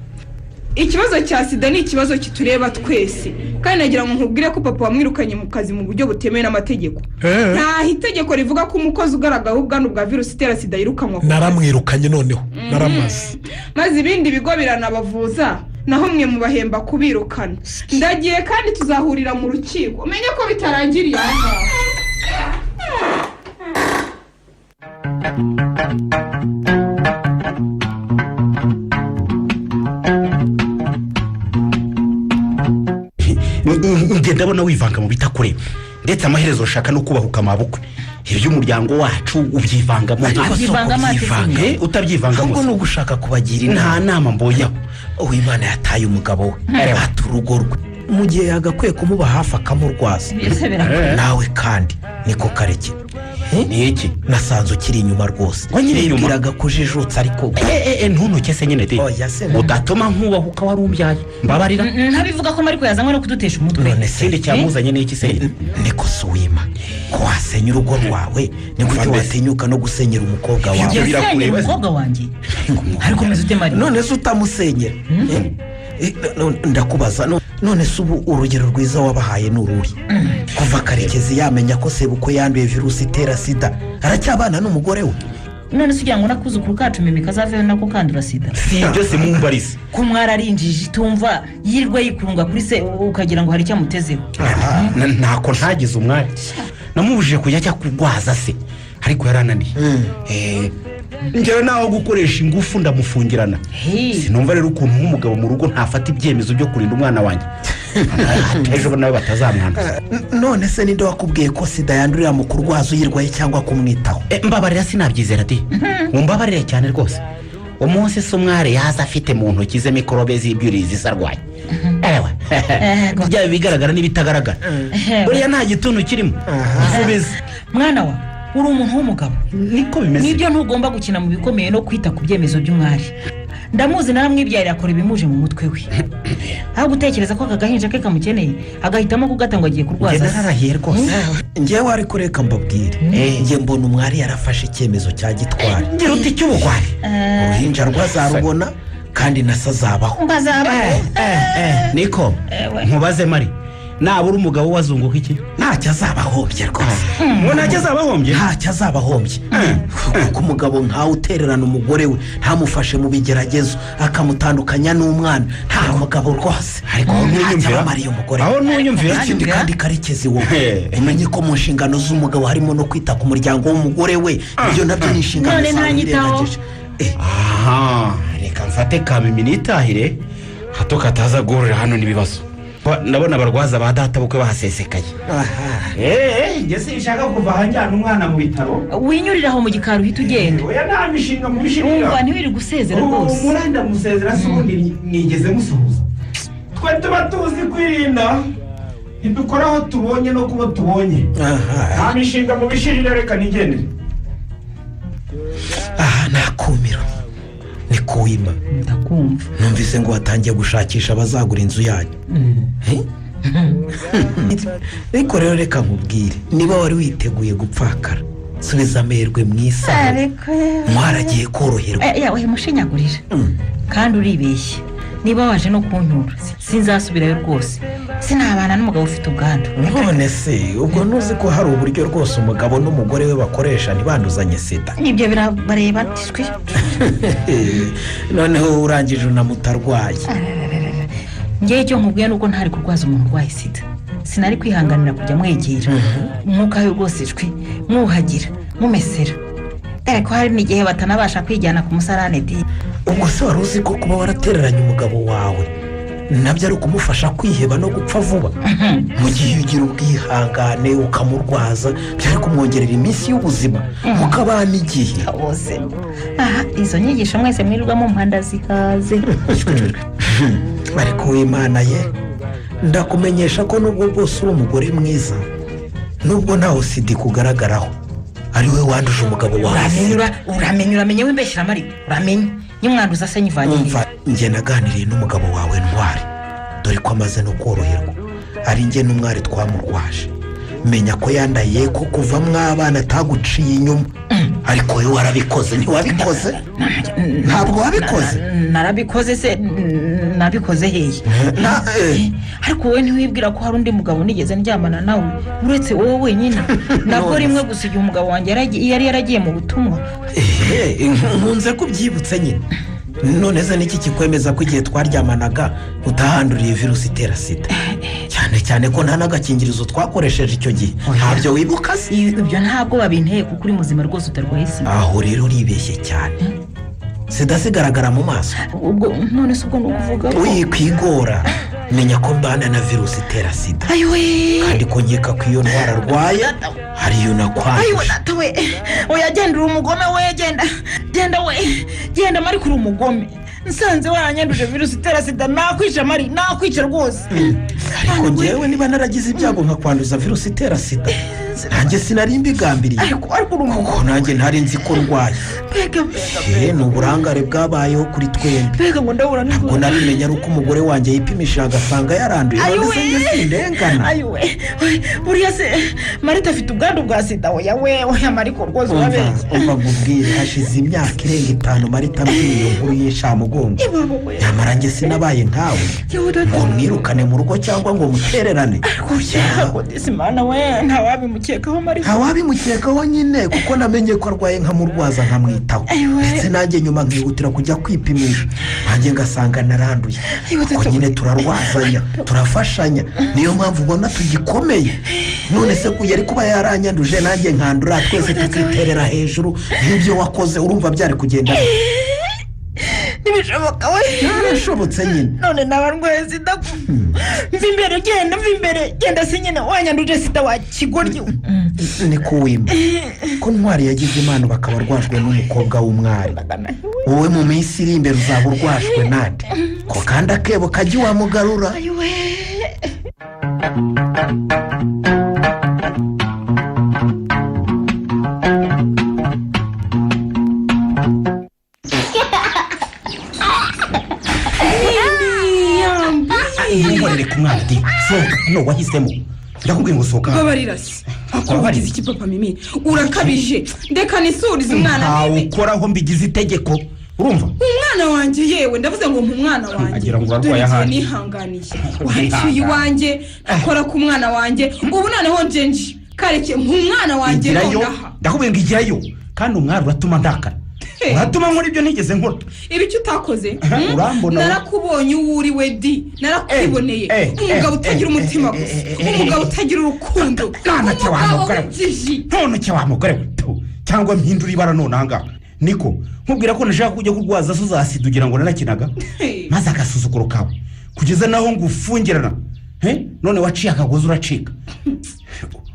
ikibazo cya sida ni ikibazo kitureba twese kandi nagira ngo nkubwire ko papa wamwirukanye mu kazi mu buryo butemewe n'amategeko. nta itegeko rivuga ko umukozi ugaragaho ubwandu bwa virusi itera sida yirukanwa. naramwirukanye noneho naramaze maze ibindi bigo biranabavuza naho mwe mubahemba kubirukana. ndagiye kandi tuzahurira mu rukiko umenye ko bitarangiriye aha ngaha. ndabona wivanga mu bitakureba ndetse amaherezo ushaka no kubahuka amabukwe iby'umuryango wacu ubyivangamo. utabyivangamo ahubwo ni ugushaka kubagira nta nama mbonyaho. uwimana yataye umugabo we ata urugo rwe mu gihe yagakwiye kumuba hafi akamurwaza. nawe kandi niko kareke ni iki nasanze ukiri inyuma rwose nibwiraga kujijutsa ariko ntuntuke se nyine de udatuma nkubahuka wari umbyaye mbabarira. ntabivuga ko mariko yazanywe no kudutesha umutwe. none se cyamuzanye n'iki se niko suwima ko wasenya urugo rwawe ni gute watinyuka no gusenyera umukobwa wawe. yasenyera umukobwa wanjye ariko meze ute mari none se utamusenyera ndakubaza none se ubu urugero rwiza wabahaye n'ururi kuva Karekezi yamenya ko sebuko yanduye virusi itera sida aracyabana n'umugore we. none se ugira ngo nakuzukuru kacu mimi kazaveho nako kandura sida. si ibyo se mumbarize ko mwararinjije itumva yirwa yikurunga kuri se ukagira ngo hari icyo amutezeho. ntako ntagize umwari namubujije kujya ajya kurwaza se ariko yarananiye. ngera naho gukoresha ingufu ndamufungirana. sinumva rero ukuntu nk'umugabo mu rugo ntafata ibyemezo byo kurinda umwana wanjye ejo nawe batazamwanduza. none se ninde wakubwiye ko sida yandurira mu kurwaza uyirwaye cyangwa kumwitaho? mbabarira sinabyizera de mumbabarire cyane rwose. umunsi se umwari yaza afite mu ntoki ze mikorobe z'ibyuririzi zisa arwaye byaba bigaragara n'ibitagaragara buriya nta gituntu kirimo usubiza mwana wa uri umuntu w'umugabo niko bimeze nibyo ntugomba gukina mu bikomeye no kwita ku byemezo by'umwari ndamuzi naramwibyarira akora ibimuje mu mutwe we aho gutekereza ko aka gahinja ke kamukeneye agahitamo kugata ngo agiye kurwaza narahiye rwose ngewe ariko reka mbabwire nge mbona umwari yarafashe icyemezo cya gitwari ngira uti cy'ubugwari uruhinja rwazarubona kandi nasa azabaho niko nkubaze mari nabura umugabo wazunguka iki ntacyo azabahombye rwose ngo ntacyo azabahombye ntacyo azabahombye kuko umugabo nkawe utererana umugore we ntamufashe mu bigeragezo akamutandukanya n'umwana nta mugabo rwose ariko aho ntunyumvira aho ntunyumvira ikindi kandi karekezi wowe umenye ko mu nshingano z'umugabo harimo no kwita ku muryango w'umugore we ibyo nabyo ni inshingano zawe wirengagije aha reka mfate kamimi nitahire hato kataza guhurira hano n'ibibazo ndabona abarwaza ba data bukwe bahasesekaye njye sinshaka kuva ahanjyana umwana mu bitaro winyuriraho mu gikari uhita ugenda oya nta mishinga mu bishirira wumva ntiwiri gusezera rwose umuranda musezera si ubundi nigeze musuhuza twe tuba tuzi kwirinda ntidukora aho tubonye no kuba tubonye nta mishinga mu bishirira reka nigendere aha nakumiro ni kuwima ndakumva numvise ngo watangiye gushakisha abazagura inzu yanyu ariko rero reka nkubwire niba wari witeguye gupfakara subiza amerwe mu isaha mwaragiye koroherwa yawe mushinyagurira kandi uribeshye niba waje no kuntura sinzasubirayo rwose sinabana n'umugabo ufite ubwandu none se ubwo ntuzi ko hari uburyo rwose umugabo n'umugore we bakoresha ntibanduzanye sida nibyo birabareba tishwi noneho urangije unamutarwaye ngewe icyo nkubwiye nuko ntari kurwaza umuntu urwaye sida sinari kwihanganira kujya mwegera umwuka we rwose ijwi mwuhagira mumesera dore ko hari n'igihe batanabasha kwijyana ku musarane di ubwo se wari uzi ko kuba waratereranye umugabo wawe nabyo ari ukumufasha kwiheba no gupfa vuba mu gihe ugira ubwihangane ukamurwaza byari kumwongerera iminsi y'ubuzima mukabana igihe izo nyigisho mwese mwirirwamo mpanda zikaze ariko w'imana ye ndakumenyesha ko nubwo bwose uri umugore mwiza nubwo ntawe sida ikugaragaraho ari we wanduje umugabo wawe uramenye w'imbeshyira amari uramenye nyamwanduza se nyivanye njye naganiriye n'umugabo wawe ntwari dore ko amaze no koroherwa ari njye n'umwari twamurwaje menya ko yandaye ko kuva mw'abana ataguciye inyuma ariko we warabikoze ntiwabikoze ntabwo wabikoze narabikoze se nabikoze heye ariko wowe ntiwibwira ko hari undi mugabo nigeze ndyamana nawe uretse wowe wenyine nabwo rimwe gusa igihe umugabo wanjye yari yaragiye mu butumwa nkunze kubyibutsa nyine none se niki kikwemeza ko igihe twaryamanaga utahanduriye virusi itera sida cyane cyane ko nta n'agakingirizo twakoresheje icyo gihe ntabyo wibuka se ibyo ntabwo babinteye kuko uri muzima rwose utarwaye sida aho rero uribeshye cyane sida zigaragara mu maso ubwo none se ubwo ni ukuvuga ko wikwigora menya ko mbana na virusi itera sida kandi ko nkeka ko iyo ndwara arwaye hariyo nakwanduje oya genda uri umugome we genda mari kuri umugome nsanze waranyanduje virusi itera sida nakwica mari nakwica rwose ariko ngewe niba naragize ibyago nkakwanduza virusi itera sida nanjye sinari mbigambiriye kuko nanjye ntari nzi ko ndwaye ni uburangare bwabayeho kuri twembi ntabwo nabimenya ari uko umugore wanjye yipimisha agasanga yaranduye none se njye sindengana buriya se marita afite ubwandu bwa sida oya mariko rwose urabeshya umva nkubwire hashize imyaka irenga 5 marita mbwiye iyo nkuru y'ishamugongo nyamara njye sinabaye nkawe ngo mwirukane mu rugo cyangwa ngo mutererane ntawabimukekaho nyine kuko namenye ko arwaye nkamurwaza nkamwitaho ndetse nanjye nyuma nkihutira kujya kwipimisha nanjye ngasanga naranduye kuko nyine turarwazanya turafashanya niyo mpamvu ubona tugikomeye none se ko yari kuba yaranyanduje nanjye nkandura twese tukiterera hejuru nk'ibyo wakoze urumva byari kugenda ntibishoboka we ntibishobotse nyine none nabarwaye sida mva imbere genda se nyine wanyanduje sida wa kigoryi ni kuwima ko ntwari yagize impano bakaba arwajwe n'umukobwa w'umwari wowe mu minsi iri imbere uzaba urwajwe nande ko kandi akebo kajya iwamugarura. nkorere ku mwana di sohoka no wahisemo ndakubwiye ngo sohoka. babarira se wagize iki papa Mimi urakabije ndeka nisurize umwana Mimi ukoraho mbigize itegeko urumva. umwana wanjye yewe ndavuze ngo umwana wanjye agira ngo arwaye ahandi nihanganiye wahishyuye wanjye akora ku mwana wanjye ubu noneho njenje kareke umwana wanjye nonaha ndakubwiye ngo igirayo kandi umwari uratuma ndakara uratuma nkora ibyo ntigeze nkora. ibi cyo utakoze urambona narakubonye uri we di narakuboneye umugabo utagira umutima gusa umugabo utagira urukundo none cyo wa mugore cyangwa mpindura ibara nonanga niko nkubwira ko nashaka kujya kurwaza so zasida ugira ngo narakinaga maze agasuzuguro kawe kugeza naho ngufungirana none waciye akagozi uracika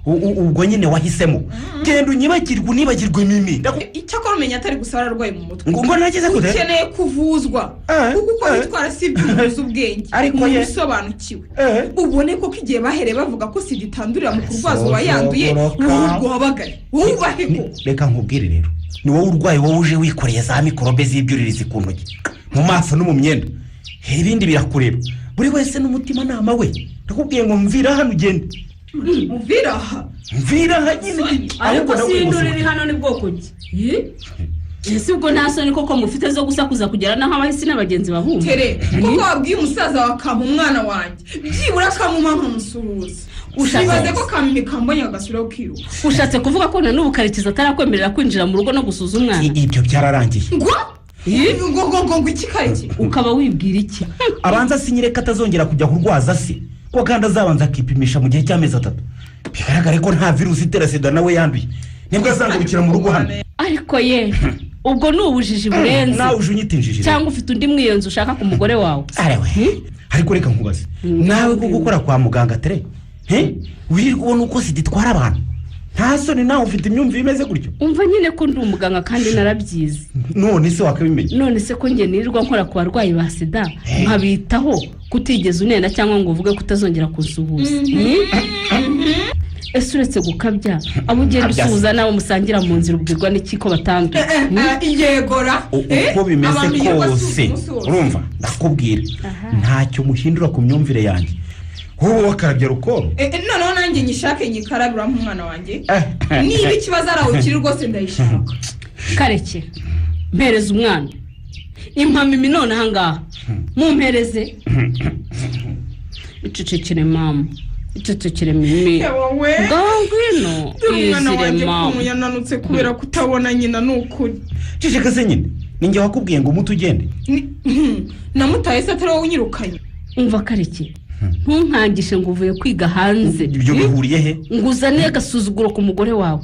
ubwo nyine wahisemo genda unibagirwe Mimi. icyakora umenya atari gusara arwaye mu mutwe ngo nageze kure ukeneye kuvuzwa kuko uko bitwara si iby'ubuvuzi ubwenge ariko bisobanukiwe ubone ko igihe bahereye bavuga ko sida itandurira mu kurwaza uwayanduye wowe wabagare wubahe ko. reka nkubwire rero ni wowe urwaye wowe uje wikoreye za mikorobe z'ibyuririzi ku ntoki mu maso no mu myenda ibindi birakureba buri wese n'umutima nama we ndakubwiye ngo mvira hano ugende mvira aha nyine ariko sindurira hano ni bwoko ki ese ubwo nta soni koko mufite zo gusakuza kugera naho abahisi n'abagenzi bahumva tere kuko wabwiye umusaza wakampa umwana wanjye byibura akamuma nkamusuhuza ushatse ko kamimi kambonye agasubiraho kiruka ushatse kuvuga ko na n'ubu Karekezi atarakwemerera kwinjira mu rugo no gusuza umwana ibyo byararangiye ngo iki Karekezi ukaba wibwira iki abanza sinyireka atazongera kujya kurwaza se ko kandi azabanza akipimisha mu gihe cy'amezi 3 bigaragare ko nta virusi itera sida nawe yanduye nibwo azangurukira mu rugo hano. ariko ye ubwo ni ubujiji burenze nawe uje unyitinjije cyangwa ufite undi mwiyonzo ushaka ku mugore wawe. ariko reka nkubaze nawe ko gukora kwa muganga tere wirirwa ubona uko sida itwara abantu nta soni nawe ufite imyumvire imeze gutyo. umva nyine ko ndi umuganga kandi narabyize. none se wakabimenya none se ko njye nirirwa nkora ku barwayi ba sida nkabitaho kutigeze unena cyangwa ngo uvuge kutazongera kunsuhuza. ese uretse gukabya abo ugenda usuhuza nabo musangira mu nzira ubwirwa n'iki ko batanduye yegora uko bimeze kose urumva ndakubwira ntacyo muhindura ku myumvire yanjye wowe wakarabya rukoro noneho nanjye nyishake nyikarabira mu mwana wanjye niba ikibazo arawukiri rwose ndayishaka. Kareke mpereza umwana impamimi none ahangaha mumpereze icecekere mama icecekere Mimi ngwino umwana wanjye yananutse kubera kutabona nyina n'ukuri. ceceka se nyine ninjye wakubwiye ngo umuti ugende namutaye se atari wowe unyirukanye. umva Kareke ntunkangishe ngo uvuye kwiga hanze ibyo bihuriye he ngo uzane agasuzuguro ku mugore wawe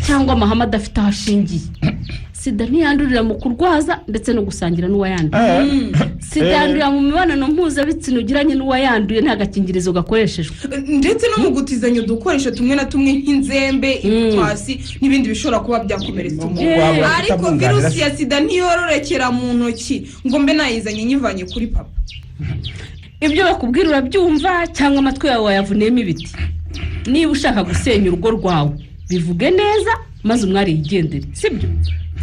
cyangwa amahame adafite aho ashingiye. sida ntiyandurira mu kurwaza ndetse no gusangira n'uwayanduye. sida yandurira mu mibonano mpuzabitsina ugiranye n'uwayanduye nta gakingirizo gakoreshejwe ndetse no mu gutizanya udukoresho tumwe na tumwe nk'inzembe ibitwasi n'ibindi bishobora kuba byakomeretsa umuntu. ariko virusi ya sida ntiyororokera mu ntoki ngo mbe nayizanye nyivanye kuri papa. ibyo bakubwira urabyumva cyangwa amatwi yawe wayavuniyemo ibiti. niba ushaka gusenya urugo rwawe bivuge neza maze umwari yigendere sibyo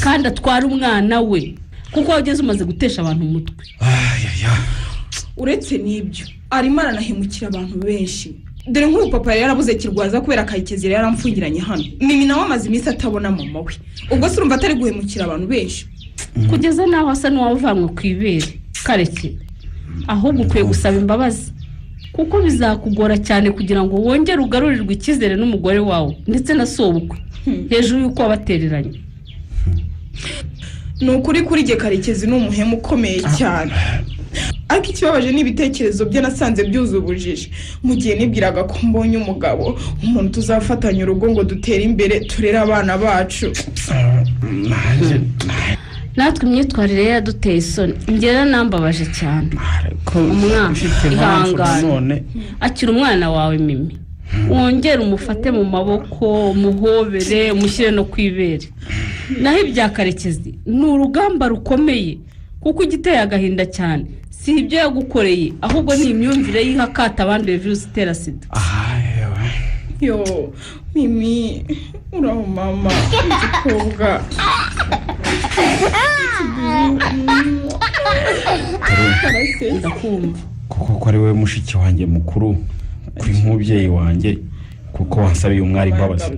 kandi atwara umwana we kuko wageze umaze gutesha abantu umutwe. uretse n'ibyo arimo aranahemukira abantu benshi dore nk'ubu papa yari yarabuze kirwaza kubera Karekezi yari yaramfungiranye hano. Mimi nawe amaze iminsi atabona mama we ubwo se urumva atari guhemukira abantu benshi kugeza naho asa n'uwavanywe ku ibere. Kareke ahubwo ukwiye gusaba imbabazi kuko bizakugora cyane kugira ngo wongere ugarurirwe icyizere n'umugore wawe ndetse na sobukwe hejuru y'uko wabatereranye. ni ukuri kuri jye Karekezi ni umuhemu ukomeye cyane ariko ikibabaje n'ibitekerezo bye nasanze byuzuye ubujiji mu gihe nibwiraga ko mbonye umugabo umuntu tuzafatanya urugo ngo dutere imbere turere abana bacu. natwe imyitwarire yaduteye isoni ngera nambabaje cyane. umwana ihangane akira umwana wawe Mimi wongere umufate mu maboko umuhobere umushyire no ku ibere. Naho ibya Karekezi ni urugamba rukomeye kuko igiteye agahinda cyane si ibyo yagukoreye ahubwo ni imyumvire y'ihakata abanduye virusi itera sida. yo mimi uraho mama igikobwa ndakumva kuko ari wowe mushiki wanjye mukuru kuri nk'umubyeyi wanjye kuko wansabiye umwari imbabazi.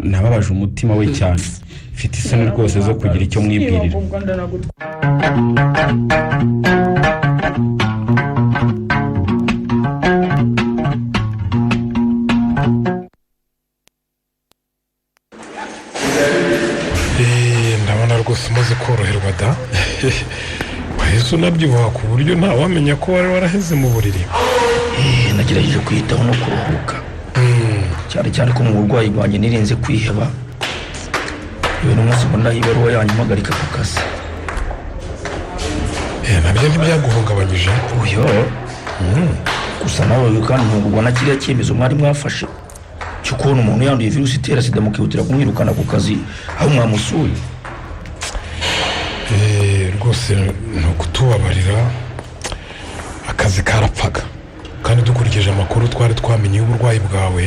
Nababaje umutima we cyane mfite isoni rwose zo kugira icyo mwibwirira. ndabona rwose umaze koroherwa da wahise unabyibuha ku buryo ntawamenya ko wari waraheze mu buriri. nagerageje kwiyitaho no kuruhuka cyane cyane ko mu burwayi bwanjye nirinze kwiheba. iwe n'umunsi mbona ibaruwa yanyu mpagarika ku kazi. nabyo ntibyaguhungabanyije? uyo gusa nawe kandi ntugurwa na kiriya cyemezo mwari mwafashe cyo kubona umuntu yanduye virusi itera sida mukihutira kumwirukana ku kazi aho mwamusuye. rwose ni ukutubabarira akazi karapfaga kandi dukurikije amakuru twari twamenye y'uburwayi bwawe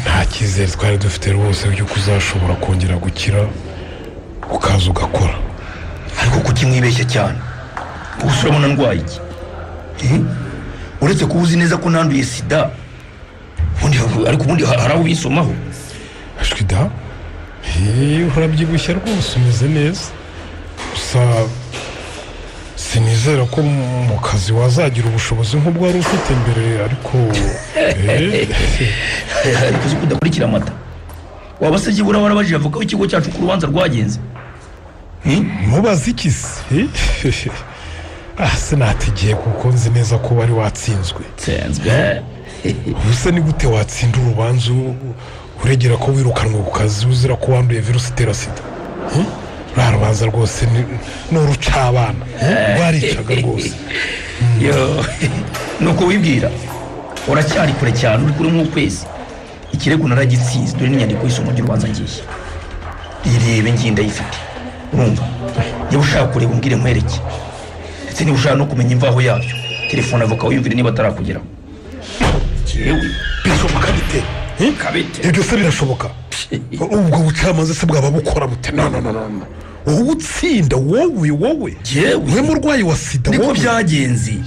nta cyizere twari dufite rwose y'uko uzashobora kongera gukira ukaza ugakora. ariko kuki mwibeshye cyane gusa urabona ndwaye iki? uretse kuba uzi neza ko nanduye sida ariko ubundi hari aho ubisomaho. ashwida urabyibushye rwose umeze neza gusa sinizera ko mu kazi wazagira ubushobozi nk'ubwo wari ufite mbere ariko ariko uzi kudakurikira amata waba se byibura warabajije avuga ko ikigo cyacu ku rubanza rwagenze. mubaze iki se? sinategeye kuko nzi neza ko wari watsinzwe. ubuse ni gute watsinda urubanza uregera ko wirukanwe ku kazi uzira ko wanduye virusi itera sida? ruriya rubanza rwose ni urucabana rwaricaga rwose. nuko wibwira uracyari kure cyane uri kuri nk'ukwezi. ikirego naragitsinze dore n'inyandiko y'isoma ry'urubanza ngiye irebe ngiye ndayifite. urumva niba ushaka kureba umbwire nkwereke ndetse niba ushaka no kumenya imvaho yabyo telefone avoka wiyumvire niba atarakugeraho. bishoboka bite? ibyo se birashoboka? ubwo bucamanza se bwaba bukora bute? no wowe utsinda wowe murwayi wa sida niko byagenze.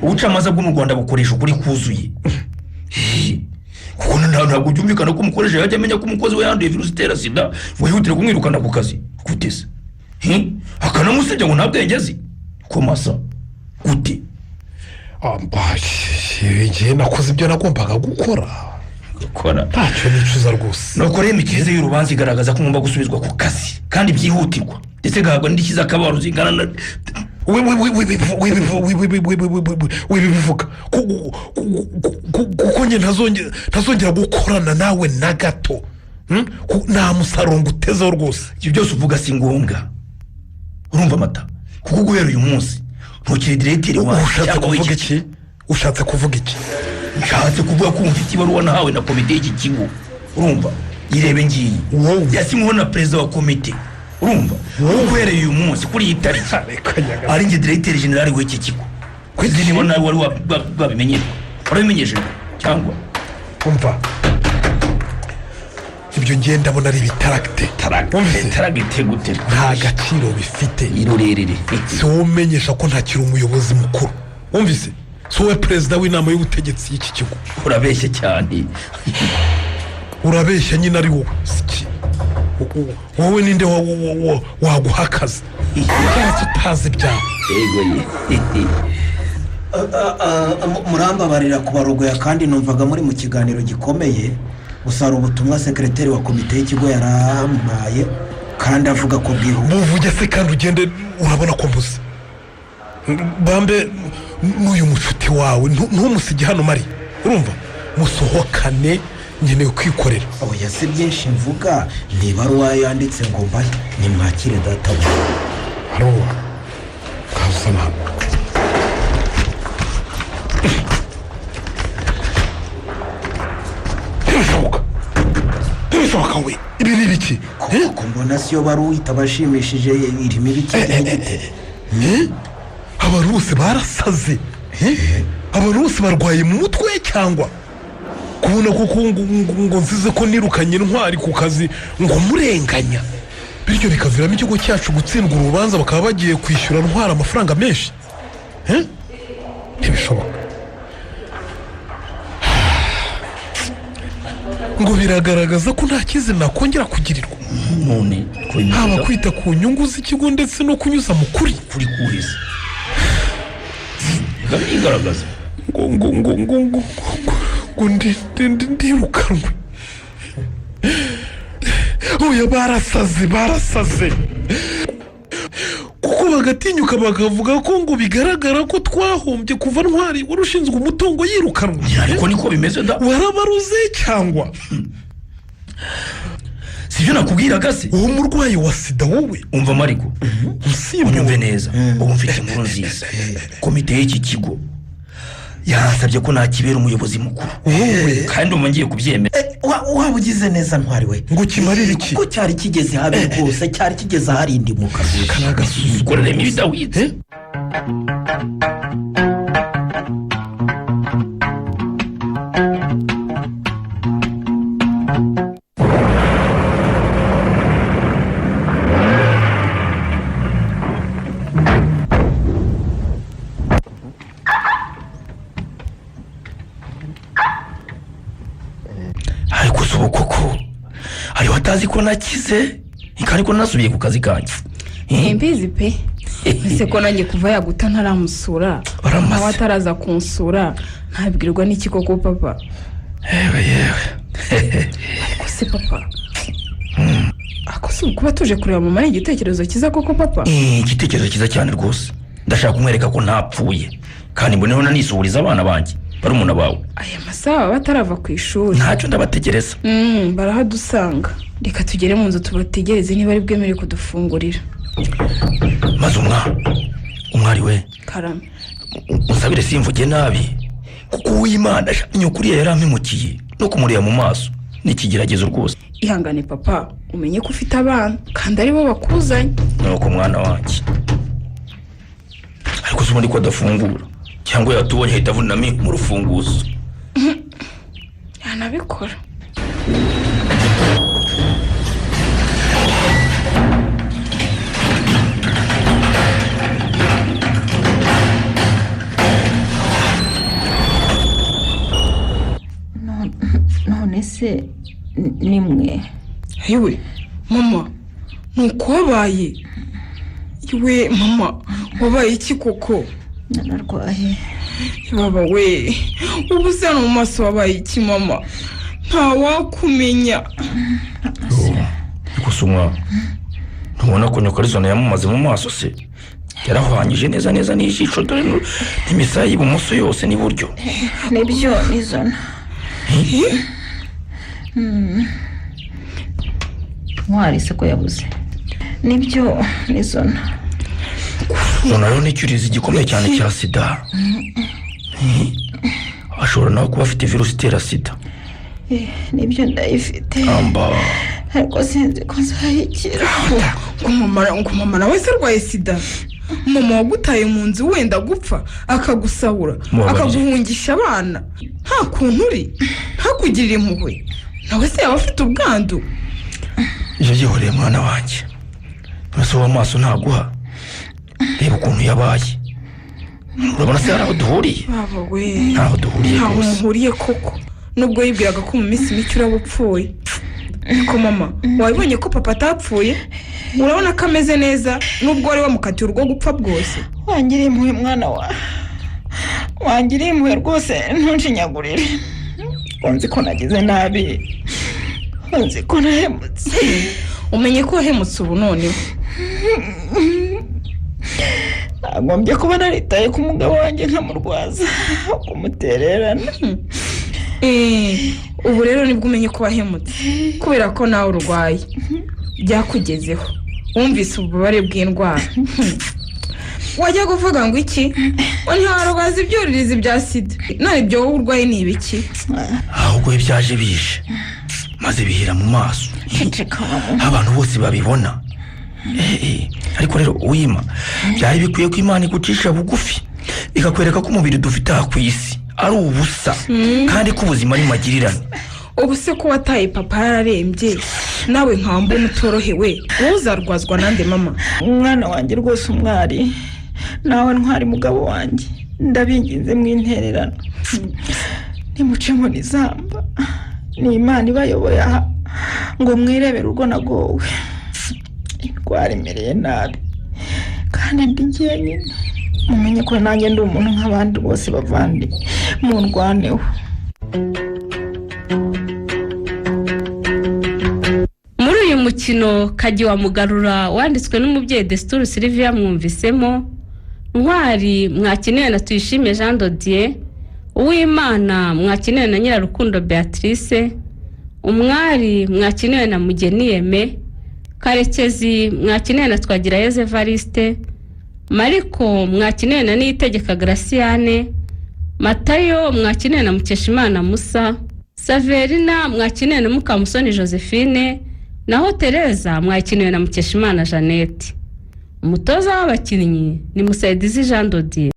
ubucamanza bwo mu Rwanda bukoresha ukuri kuzuye kuko ntabwo byumvikana ko umukoresha yajya amenya ko umukozi we yanduye virusi itera sida ngo yihutire kumwirukana ku kazi gute se? akanamusebya ngo nta bwenge azi ko masa gute? igihe nakoze ibyo nagombaga gukora ntacyo nicuza rwose. nuko rero imikirize y'urubanza igaragaza ko ngomba gusubizwa ku kazi kandi byihutirwa ndetse gahabwa n'indishyi z'akababaro zingana na wibivuga kuko njye ntazongera gukorana nawe na gato. nta musaruro ngutezeho rwose. ibyo byose uvuga si ngombwa urumva amata kuko guhera uyu munsi ntukiri diregiteri wanjye. ushatse kuvuga iki? nshatse kuvuga ko mfite ibaruwa nahawe na komite y'iki kigo. urumva yirebe ngiyi yasinyweho na perezida wa komite. urumva guhereye uyu munsi kuri iyi tariki ari njye diregiteri generali w'iki kigo. kwezi niba nawe wari wabimenyera warabimenyeje cyangwa? umva ibyo ngiye ndabona ari ibitaragite. taragite gute? nta gaciro bifite. irorerere si wowe umenyesha ko ntakiri umuyobozi mukuru wumvise? si wowe perezida w'inama y'ubutegetsi y'iki kigo. urabeshya cyane. urabeshya nyine ari wowe. wowe ninde waguha akazi utazi ibyawe? murambabarira kubarogoya kandi numvaga muri mu kiganiro gikomeye gusa hari ubutumwa sekreteri wa komite y'ikigo yarampaye kandi avuga ko bwihuta. muvuge se kandi ugende urabona ko mbuze bambe n'uyu mushuti wawe ntumusige hano mari. urumva musohokane nkeneye kwikorera. oya si byinshi mvuga ni ibaruwa yanditse ngo mbahe nimwakire data we. haruwa kaza hano we ibi ni ibiki kuko mbona siyo baruwa itabashimishije irimo ibiki abantu bose barasaze abantu bose barwaye mu mutwe cyangwa kubona kuko ngo nzize ko nirukanye intwari ku kazi ngo murenganya bityo bikaviramo ikigo cyacu gutsindwa urubanza bakaba bagiye kwishyura ntwara amafaranga menshi ntibishoboka ngo biragaragaza ko nta cyizere nakongera kugirirwa none haba kwita ku nyungu z'ikigo ndetse no kunyuza mu kuri kuriza bigaragaza ngo ndirukanwe oya barasaze kuko bagatinyuka bakavuga ko ngo bigaragara ko twahombye kuva ntwari wari ushinzwe umutungo yirukanwe ariko niko bimeze da warabaruze cyangwa sibyo nakubwiraga se uwo murwayi wa sida wowe umva mariko unyumve neza ubu mfite inkuru nziza komite y'iki kigo yansabye ko nakibera umuyobozi mukuru kandi ubu ngiye kubyemera waba ugize neza ntwari we ngo kimarire iki kuko cyari kigeze habi rwose cyari kigeze aharindimuka ukoreremo ibidahwitse ariko si ubu koko hariho atazi ko nakize kandi ko nasubiye ku kazi kanjye mbizi pe ese ko nanjye kuva yaguta ntaramusura nawe ataraza kunsura ntabwirwa n'iki koko papa yewe ariko se papa ako si ukuba tuje kureba mama ni igitekerezo cyiza koko papa igitekerezo cyiza cyane rwose ndashaka kumwereka ko ntapfuye kandi mboneho nanisuburiza abana banjye barumuna bawe aya masaha batarava ku ishuri ntacyo ndabategereza barahadusanga reka tugere mu nzu tubategereze niba ari bwemere kudufungurira maze umwari we karame unsabire simvuge nabi kuko uw'Imana nyukuriye yarampemukiye no kumureba mu maso ni ikigeragezo rwose ihangane papa umenye ko ufite abana kandi aribo bakuzanye nuko mwana wanjye ariko se ubundi ko adafungura cyangwa yatubonye ahita avunami mu rufunguzo yanabikora none se nimwe yewe mama nuko wabaye yewe mama wabaye iki koko nararwaye baba we ubu se no mu maso wabaye iki mama ntawakumenya gusa umwana ntubona ko nyokarizona yamumaze mu maso se yarahwanyije neza n'ijisho dore n'imisaya y'ibumoso yose n'iburyo nibyo nizona ntwari se ko yabuze nibyo nizona zona rero ni icyurizi gikomeye cyane cya sida ashobora nawe kuba afite virusi itera sida nibyo ndayifite ariko sinzi ko nzayikira ngo mama nawe se arwaye sida mama wagutaye mu nzu wenda gupfa akagusahura akaguhungisha abana nta kuntu uri ntakugirire impuhwe nawe se yaba afite ubwandu ibyo byihoreye mwana wanjye mbese uwo maso ntaguha reba ukuntu yabaye urabona se hari aho duhuriye baba we ntaho duhuriye ntaho rwose muhuriye koko nubwo yibwiraga ko mu minsi mike uraba upfuye ariko mama wabibonye ko papa atapfuye urabona ko ameze neza nubwo wari wamukatiye urwo gupfa bwose wangiriye impuhwe mwana wa wangiriye impuhwe rwose ntunshinyagurire nzi ko nagize nabi nzi ko nahemutse umenye ko wahemutse ubu noneho nagombye kuba naritaye ku mugabo wanjye nkamurwaza kumutererana ubu rero nibwo umenye ko wahemutse kubera ko nawe urwaye byakugezeho wumvise ububabare bw'indwara wajya kuvuga ngo iki ntiwarwaza ibyuririzi bya sida none ibyo wowe urwaye ni ibiki ahubwo byaje bije maze bihira mu maso abantu bose babibona. Ariko rero Uwima, byari bikwiye ko Imana igucisha bugufi ikakwereka ko umubiri dufite aha ku isi ari ubusa kandi ko ubuzima ari magirirane. ubu se ko wataye papa yararembye nawe nkamba utorohewe uzarwazwa nande mama? umwana wanjye rwose umwari nawe ntwari mugabo wanjye ndabinginze mwintererano nimuce mu nizamba ni Imana ibayoboye aha ngo mwirebere urwo nagowe. Indwara imereye nabi kandi ndi jyenyine, mumenye ko nanjye ndi umuntu nk'abandi bose bavandi mundwaneho. muri uyu mukino Kagi wa Mugarura wanditswe n'umubyeyi Destur Sylvia mwumvisemo, Ntwari mwakiniwe na Tuyishime Jean Dodier, Uwimana mwakiniwe na Nyirarukundo Beatrice, Umwari mwakiniwe na Mugeni Yeme, Karekezi mwakiniwe na Twagirayezu Evariste, Mariko mwakiniwe na Niyitegeka Graciane, Matayo mwakiniwe na Mukeshimana Musa, Saverina mwakiniwe na Mukamusoni Josephine, naho Tereza mwakiniwe na Mukeshimana Jeannette. Umutoza w'abakinnyi ni Musaidizi Jean Dodier.